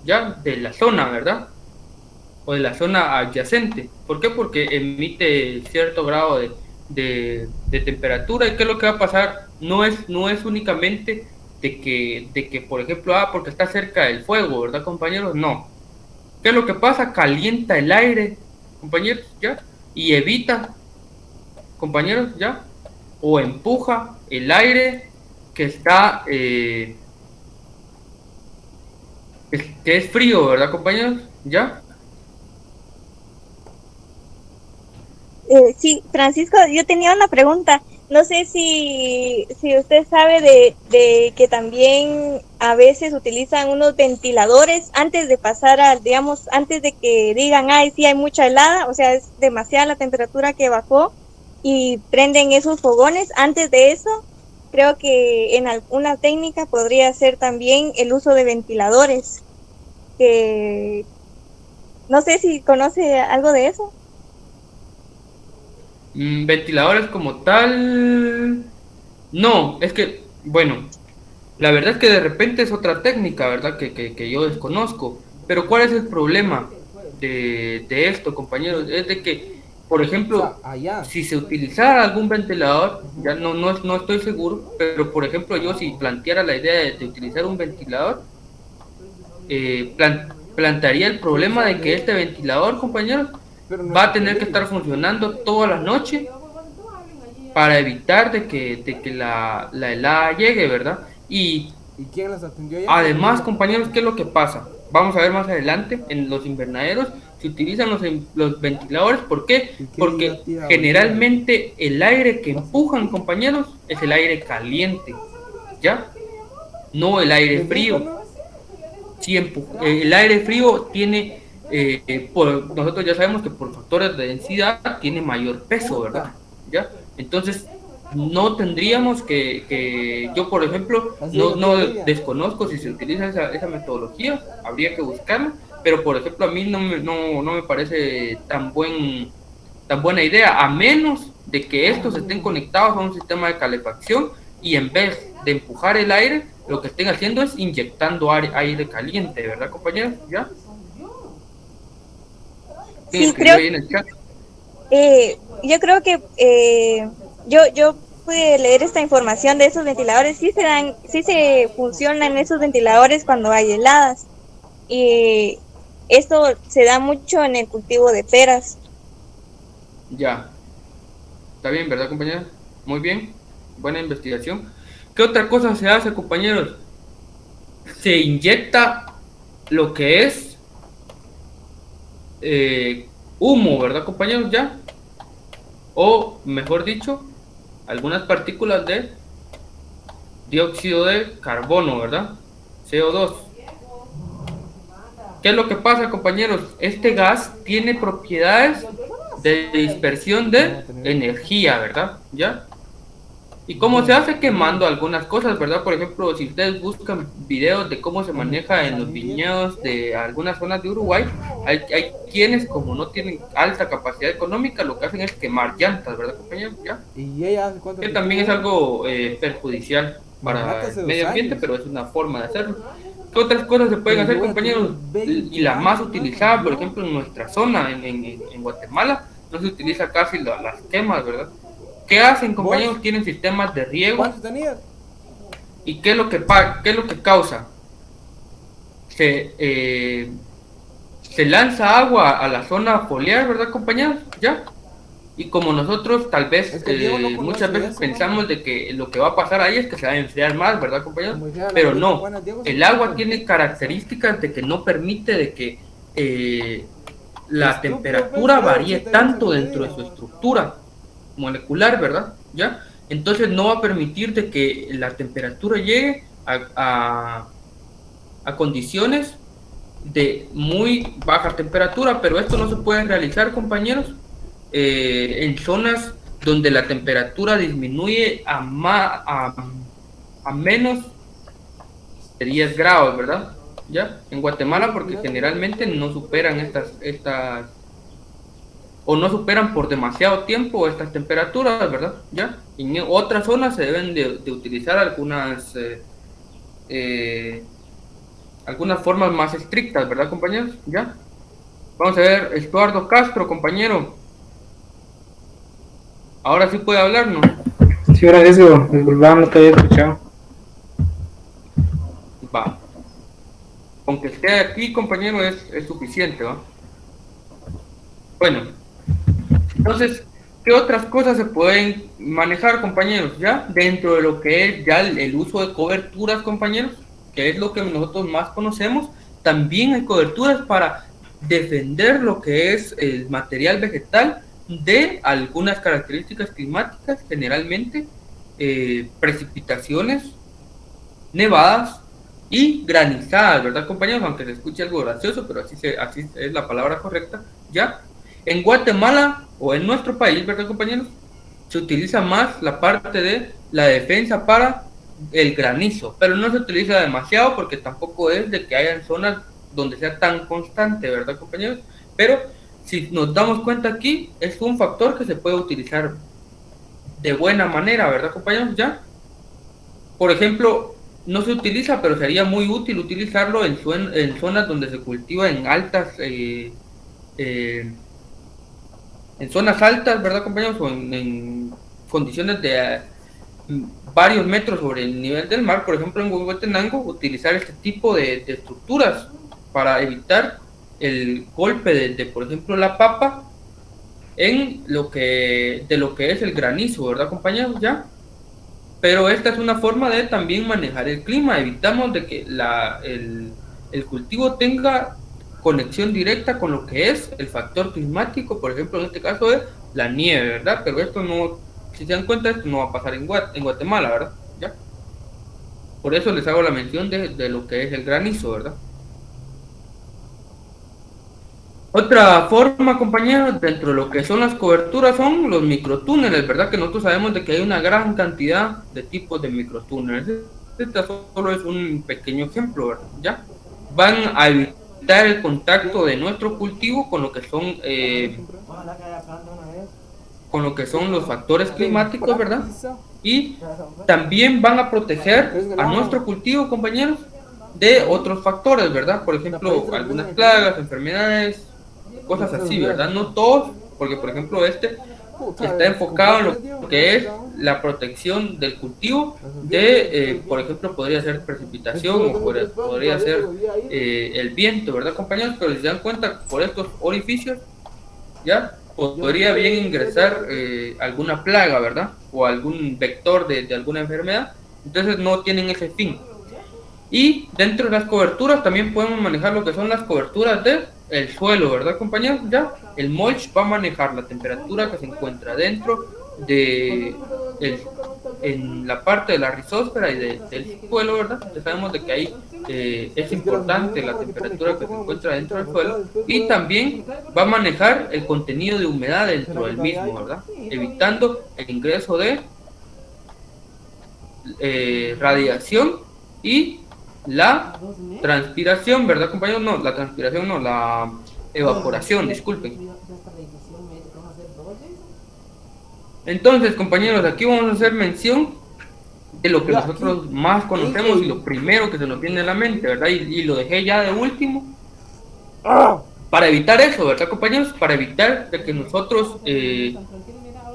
ya, de la zona, ¿verdad? O de la zona adyacente. ¿Por qué? Porque emite cierto grado de temperatura. ¿Y qué es lo que va a pasar? No es únicamente de que, por ejemplo, porque está cerca del fuego, ¿verdad, compañeros? No. ¿Qué es lo que pasa? Calienta el aire, compañeros, ¿ya? Y evita, compañeros, ¿ya? O empuja el aire que está, que es frío, ¿verdad, compañeros? ¿Ya? Sí, Francisco, yo tenía una pregunta. No sé si usted sabe de que también a veces utilizan unos ventiladores antes de pasar digamos, antes de que digan, ay, sí hay mucha helada, o sea, es demasiada la temperatura que bajó y prenden esos fogones. Antes de eso, creo que en alguna técnica podría ser también el uso de ventiladores, que no sé si conoce algo de eso. Ventiladores como tal, no, es que, bueno, la verdad es que de repente es otra técnica, ¿verdad? Que yo desconozco. Pero ¿cuál es el problema de esto, compañeros? Es de que, por ejemplo, si se utilizara algún ventilador, ya no estoy seguro, pero por ejemplo yo si planteara la idea de utilizar un ventilador, plantearía el problema de que este ventilador, compañeros, va a tener que estar funcionando toda la noche para evitar de que la helada llegue, ¿verdad? ¿Y quién las atendió ya? Además, compañeros, ¿qué es lo que pasa? Vamos a ver más adelante, en los invernaderos se utilizan los ventiladores. ¿Por qué? Porque generalmente el aire que empujan, compañeros, es el aire caliente, ¿ya? No el aire frío. Si el aire frío tiene, nosotros ya sabemos que por factores de densidad tiene mayor peso, ¿verdad? ¿Ya? Entonces, no tendríamos yo por ejemplo, no desconozco si se utiliza esa metodología, habría que buscarla, pero por ejemplo a mí no me parece tan buena idea, a menos de que estos estén conectados a un sistema de calefacción y en vez de empujar el aire, lo que estén haciendo es inyectando aire caliente, ¿verdad, compañeros? ¿Ya? Sí, creo, en el chat. yo creo que yo pude leer esta información de esos ventiladores, sí se funcionan esos ventiladores cuando hay heladas, y esto se da mucho en el cultivo de peras. Ya, está bien, ¿verdad, compañeros? Muy bien, buena investigación. ¿Qué otra cosa se hace, compañeros? Se inyecta lo que es humo, ¿verdad, compañeros? Ya, o mejor dicho, algunas partículas de dióxido de carbono, ¿verdad? CO2. ¿Qué es lo que pasa, compañeros? Este gas tiene propiedades de dispersión de energía, ¿verdad? ¿Ya? ¿Y cómo se hace? Quemando algunas cosas, ¿verdad? Por ejemplo, si ustedes buscan videos de cómo se maneja en los viñedos de algunas zonas de Uruguay, hay quienes, como no tienen alta capacidad económica, lo que hacen es quemar llantas, ¿verdad, compañeros? ¿Ya? ¿Y ella hace cuánto que también es algo perjudicial. para Imagínate hace el 2 medio ambiente, años. pero es una forma de hacerlo. ¿Qué otras cosas se pueden hacer, compañeros? Y la más utilizada, por ejemplo, en nuestra zona, en Guatemala, no se utiliza casi las quemas, ¿verdad? ¿Qué hacen, compañeros? Tienen sistemas de riego. ¿Cuántos tenías? ¿Y qué es lo que, qué es lo que causa? Se lanza agua a la zona foliar, ¿verdad, compañeros? ¿Ya? Y como nosotros tal vez muchas veces pensamos de que lo que va a pasar ahí es que se va a enfriar más, ¿verdad, compañeros? Pero no, el agua tiene características de que no permite de que la temperatura varíe tanto dentro de su estructura molecular, ¿verdad? ¿Ya? Entonces no va a permitir de que la temperatura llegue a condiciones de muy baja temperatura, pero esto no se puede realizar, compañeros, en zonas donde la temperatura disminuye a menos de 10 grados, ¿verdad? ¿Ya? En Guatemala, porque generalmente no superan estas o no superan por demasiado tiempo estas temperaturas, ¿verdad? ¿Ya? En otras zonas se deben de utilizar algunas formas más estrictas, ¿verdad, compañeros? ¿Ya? Vamos a ver, Estuardo Castro, compañero. Ahora sí puede hablarnos. Sí, Francisco, disculpa, no te había escuchado. Va. Aunque esté aquí, compañero, es suficiente, ¿va? Bueno, entonces, ¿qué otras cosas se pueden manejar, compañeros? Ya dentro de lo que es ya el uso de coberturas, compañeros, que es lo que nosotros más conocemos, también hay coberturas para defender lo que es el material vegetal de algunas características climáticas, generalmente precipitaciones, nevadas y granizadas, ¿verdad, compañeros? Aunque se escuche algo gracioso, pero así es la palabra correcta, ¿ya? En Guatemala, o en nuestro país, ¿verdad, compañeros? Se utiliza más la parte de la defensa para el granizo, pero no se utiliza demasiado porque tampoco es de que hayan zonas donde sea tan constante, ¿verdad, compañeros? Pero si nos damos cuenta aquí, es un factor que se puede utilizar de buena manera, ¿verdad, compañeros? ¿Ya? Por ejemplo, no se utiliza, pero sería muy útil utilizarlo en zonas donde se cultiva en en zonas altas, ¿verdad, compañeros? O en condiciones de varios metros sobre el nivel del mar, por ejemplo en Huehuetenango, utilizar este tipo de estructuras para evitar el golpe de, por ejemplo, la papa en lo que es el granizo, ¿verdad, compañeros? ¿Ya? Pero esta es una forma de también manejar el clima, evitamos de que el cultivo tenga conexión directa con lo que es el factor climático, por ejemplo, en este caso es la nieve, ¿verdad? Pero esto no, si se dan cuenta, esto no va a pasar en Guatemala, ¿verdad? ¿Ya? Por eso les hago la mención de lo que es el granizo, ¿verdad? Otra forma, compañeros, dentro de lo que son las coberturas son los microtúneles, ¿verdad? Que nosotros sabemos de que hay una gran cantidad de tipos de microtúneles. Este solo es un pequeño ejemplo, ¿verdad? ¿Ya? Van a evitar el contacto de nuestro cultivo con lo que son los factores climáticos, ¿verdad? Y también van a proteger a nuestro cultivo, compañeros, de otros factores, ¿verdad? Por ejemplo, algunas plagas, enfermedades, cosas así, ¿verdad? No todos, porque por ejemplo está enfocado en lo que es la protección del cultivo de, por ejemplo, podría ser precipitación o podría ser el viento, ¿verdad, compañeros? Pero si se dan cuenta, por estos orificios, ¿ya? Podría bien ingresar alguna plaga, ¿verdad? O algún vector de alguna enfermedad, entonces no tienen ese fin. Y dentro de las coberturas también podemos manejar lo que son las coberturas del suelo, ¿verdad, compañeros? Ya, el mulch va a manejar la temperatura que se encuentra dentro en la parte de la rizósfera y del suelo, ¿verdad? Ya sabemos de que ahí es importante la temperatura que se encuentra dentro del suelo, y también va a manejar el contenido de humedad dentro del mismo, ¿verdad? Evitando el ingreso de radiación y la transpiración, ¿verdad, compañeros? No, la transpiración no, la evaporación, disculpen. Entonces, compañeros, aquí vamos a hacer mención de lo que nosotros más conocemos y lo primero que se nos viene a la mente, ¿verdad? Y lo dejé ya de último para evitar eso, ¿verdad, compañeros? Para evitar de que nosotros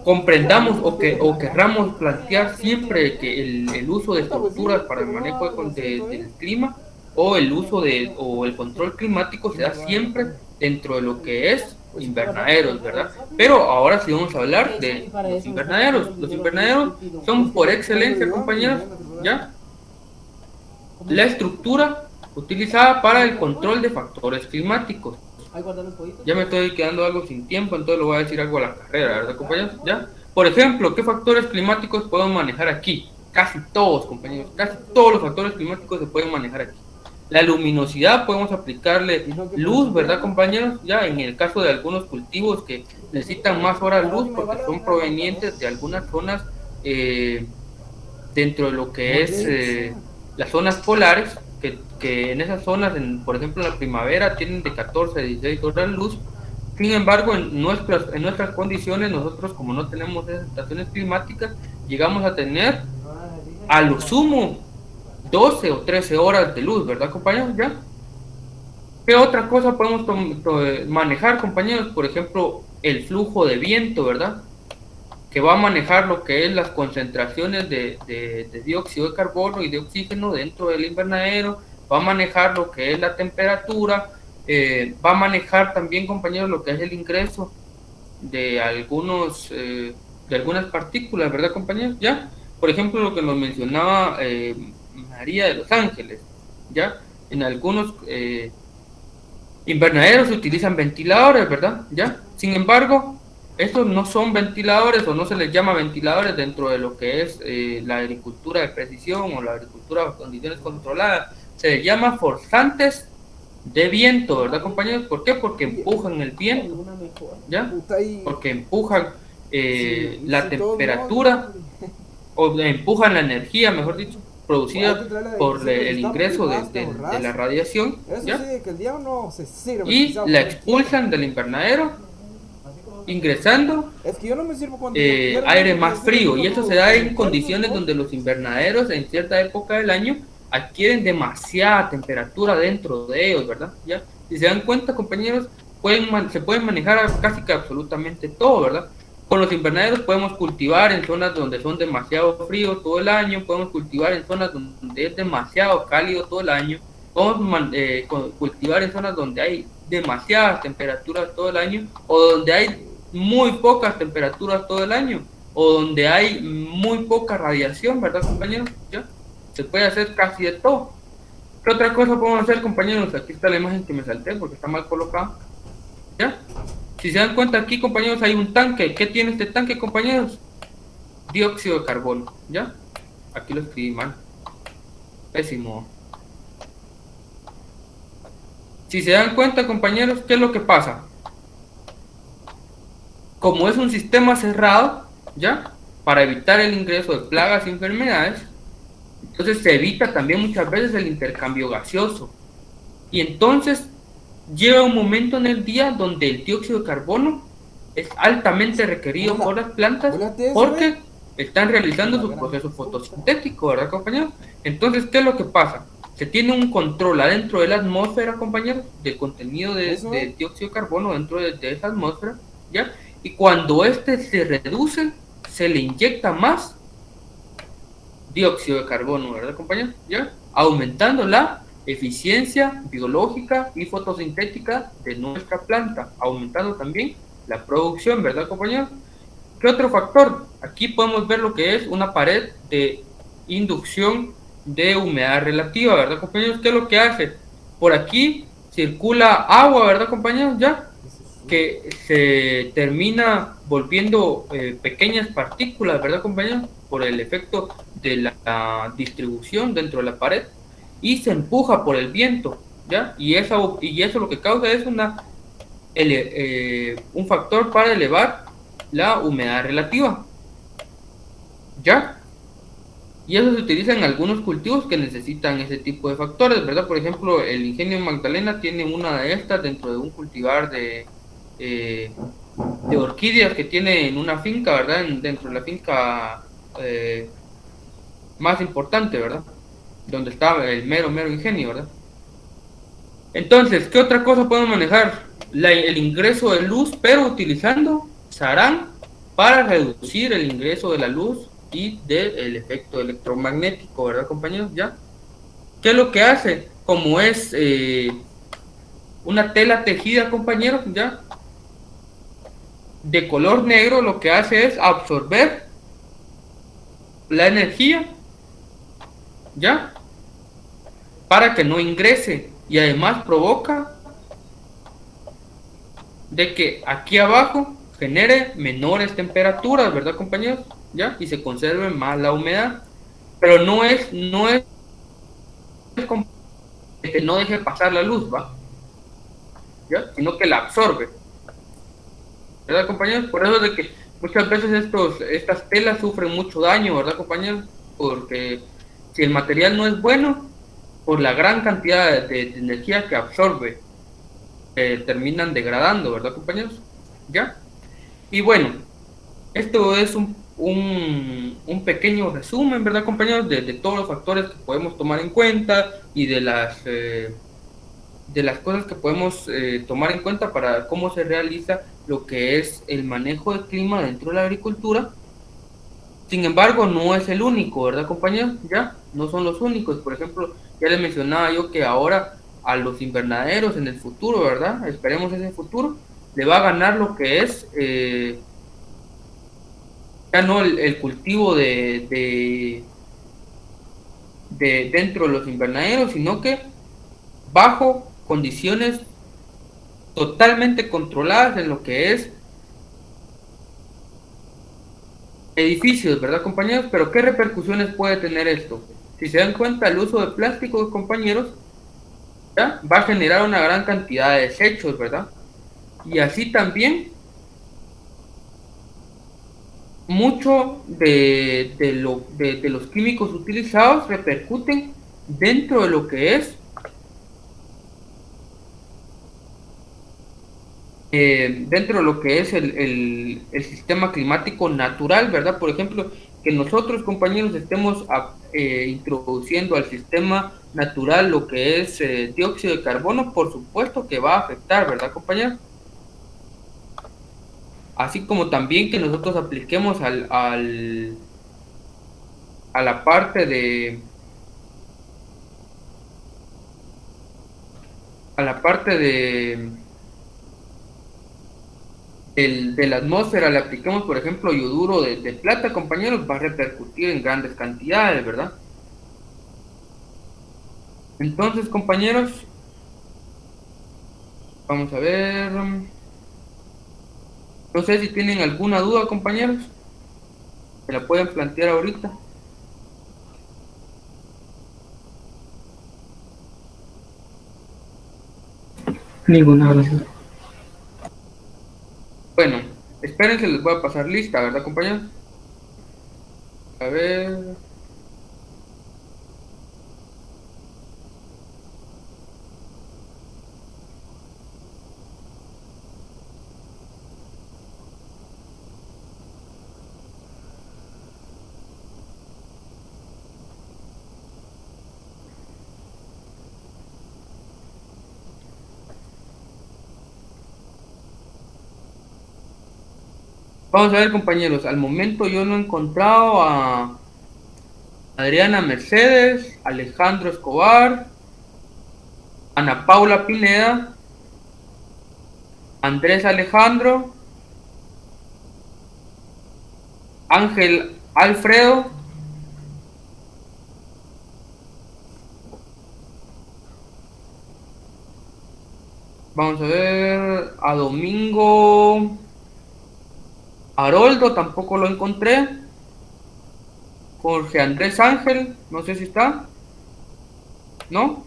comprendamos o querramos plantear siempre que el uso de estructuras para el manejo del clima o el uso o el control climático se da siempre dentro de lo que es invernaderos, ¿verdad? Pero ahora sí vamos a hablar de los invernaderos. Los invernaderos son por excelencia, compañeros, ¿ya? La estructura utilizada para el control de factores climáticos. Ya me estoy quedando algo sin tiempo, entonces lo voy a decir algo a la carrera, ¿verdad, compañeros? ¿Ya? Por ejemplo, ¿qué factores climáticos podemos manejar aquí? Casi todos, compañeros, casi todos los factores climáticos se pueden manejar aquí. La luminosidad, podemos aplicarle luz, ¿verdad, compañeros? Ya en el caso de algunos cultivos que necesitan más horas luz porque son provenientes de algunas zonas dentro de lo que es las zonas polares, que en esas zonas, por ejemplo en la primavera, tienen de 14 a 16 horas luz. Sin embargo, en nuestras condiciones, nosotros como no tenemos esas estaciones climáticas, llegamos a tener a lo sumo 12 o 13 horas de luz, ¿verdad, compañeros? ¿Ya? ¿Qué otra cosa podemos manejar, compañeros? Por ejemplo, el flujo de viento, ¿verdad? Que va a manejar lo que es las concentraciones de dióxido de carbono y de oxígeno dentro del invernadero, va a manejar lo que es la temperatura, va a manejar también, compañeros, lo que es el ingreso de algunas partículas, ¿verdad, compañeros? ¿Ya? Por ejemplo, lo que nos mencionaba María de Los Ángeles, ¿ya? En algunos invernaderos se utilizan ventiladores, ¿verdad? ¿Ya? Sin embargo, estos no son ventiladores o no se les llama ventiladores dentro de lo que es la agricultura de precisión o la agricultura bajo condiciones controladas. Se les llama forzantes de viento, ¿verdad, compañeros? ¿Por qué? Porque empujan el viento, ¿ya? Porque empujan la temperatura o empujan la energía, mejor dicho, producida por el ingreso de la radiación, ¿ya? Y la expulsan del invernadero, ingresando aire más frío, y esto se da en condiciones donde los invernaderos en cierta época del año adquieren demasiada temperatura dentro de ellos, ¿verdad? ¿Ya? Si se dan cuenta, compañeros, se pueden manejar casi que absolutamente todo, ¿verdad? Con los invernaderos podemos cultivar en zonas donde son demasiado fríos todo el año, podemos cultivar en zonas donde es demasiado cálido todo el año, podemos cultivar en zonas donde hay demasiadas temperaturas todo el año, o donde hay muy pocas temperaturas todo el año, o donde hay muy poca radiación, ¿verdad, compañeros? ¿Ya? Se puede hacer casi de todo. ¿Qué otra cosa podemos hacer, compañeros? Aquí está la imagen que me salté porque está mal colocada, ¿ya? Si se dan cuenta aquí, compañeros, hay un tanque. ¿Qué tiene este tanque, compañeros? Dióxido de carbono, ¿ya? Aquí lo escribí mal. Pésimo. Si se dan cuenta, compañeros, ¿qué es lo que pasa? Como es un sistema cerrado, ¿ya? Para evitar el ingreso de plagas y enfermedades, entonces se evita también muchas veces el intercambio gaseoso. Y entonces llega un momento en el día donde el dióxido de carbono es altamente requerido por las plantas porque están realizando su proceso fotosintético, ¿verdad, compañeros? Entonces, ¿qué es lo que pasa? Se tiene un control adentro de la atmósfera, compañeros, del contenido de dióxido de carbono dentro de esa atmósfera, ¿ya? Y cuando este se reduce, se le inyecta más dióxido de carbono, ¿verdad, compañeros? ¿Ya? Aumentando la eficiencia biológica y fotosintética de nuestra planta, aumentando también la producción, ¿verdad, compañeros? ¿Qué otro factor? Aquí podemos ver lo que es una pared de inducción de humedad relativa, ¿verdad, compañeros? ¿Qué es lo que hace? Por aquí circula agua, ¿verdad, compañeros? ¿Ya? Que se termina volviendo pequeñas partículas, ¿verdad, compañeros? Por el efecto de la distribución dentro de la pared, y se empuja por el viento, ¿ya? Y eso lo que causa es un factor para elevar la humedad relativa, ¿ya? Y eso se utiliza en algunos cultivos que necesitan ese tipo de factores, ¿verdad? Por ejemplo, el Ingenio Magdalena tiene una de estas dentro de un cultivar de orquídeas que tiene en una finca, ¿verdad? Dentro de la finca más importante, ¿verdad? Donde está el mero ingenio, ¿verdad? Entonces, ¿qué otra cosa podemos manejar? El ingreso de luz, pero utilizando Sarán para reducir el ingreso de la luz y del efecto electromagnético, ¿verdad, compañeros? ¿Ya? ¿Qué es lo que hace? Como es una tela tejida, compañeros, ¿ya? De color negro, lo que hace es absorber la energía, ¿ya? Para que no ingrese, y además provoca de que aquí abajo genere menores temperaturas, ¿verdad, compañeros? ¿Ya? Y se conserve más la humedad. Pero no es que no deje pasar la luz, ¿va? ¿Ya? Sino que la absorbe, ¿verdad, compañeros? Por eso de que muchas veces estas telas sufren mucho daño, ¿verdad, compañeros? Porque si el material no es bueno, por la gran cantidad de energía que absorbe, terminan degradando, ¿verdad, compañeros? ¿Ya? Y bueno, esto es un pequeño resumen, ¿verdad, compañeros? De todos los factores que podemos tomar en cuenta y de las cosas que podemos tomar en cuenta para cómo se realiza lo que es el manejo del clima dentro de la agricultura. Sin embargo, no es el único, ¿verdad, compañeros? Ya, no son los únicos. Por ejemplo, ya les mencionaba yo que ahora a los invernaderos en el futuro, ¿verdad? Esperemos ese futuro, le va a ganar lo que es ya no el cultivo de dentro de los invernaderos, sino que bajo condiciones totalmente controladas en lo que es edificios, ¿verdad, compañeros? Pero ¿qué repercusiones puede tener esto? Si se dan cuenta, el uso de plásticos, compañeros, ¿ya? Va a generar una gran cantidad de desechos, ¿verdad? Y así también mucho de los químicos utilizados repercuten dentro de lo que es el sistema climático natural, ¿verdad? Por ejemplo, que nosotros, compañeros, estemos introduciendo al sistema natural lo que es dióxido de carbono, por supuesto que va a afectar, ¿verdad, compañeros? Así como también que nosotros apliquemos a la parte de la atmósfera, le apliquemos, por ejemplo, yoduro de plata, compañeros, va a repercutir en grandes cantidades, ¿verdad? Entonces, compañeros, vamos a ver. No sé si tienen alguna duda, compañeros. Se la pueden plantear ahorita. Ninguna, gracias. Bueno, espérense, les voy a pasar lista, ¿verdad, compañeros? A ver. Vamos a ver, compañeros, al momento yo no he encontrado a Adriana Mercedes, Alejandro Escobar, Ana Paula Pineda, Andrés Alejandro, Ángel Alfredo, vamos a ver, a Domingo Haroldo, tampoco lo encontré. Jorge Andrés Ángel, no sé si está. ¿No?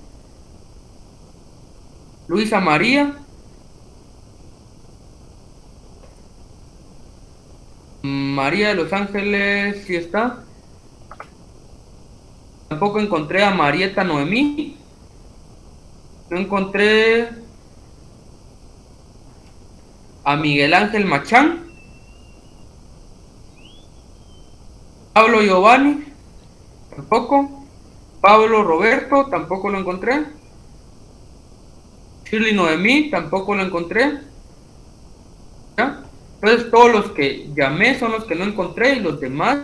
Luisa María. María de los Ángeles, ¿sí está? Tampoco encontré a Marieta Noemí. No encontré a Miguel Ángel Machán. Pablo Giovanni, tampoco. Pablo Roberto, tampoco lo encontré. Shirley Noemí, tampoco lo encontré. ¿Ya? Entonces todos los que llamé son los que no encontré y los demás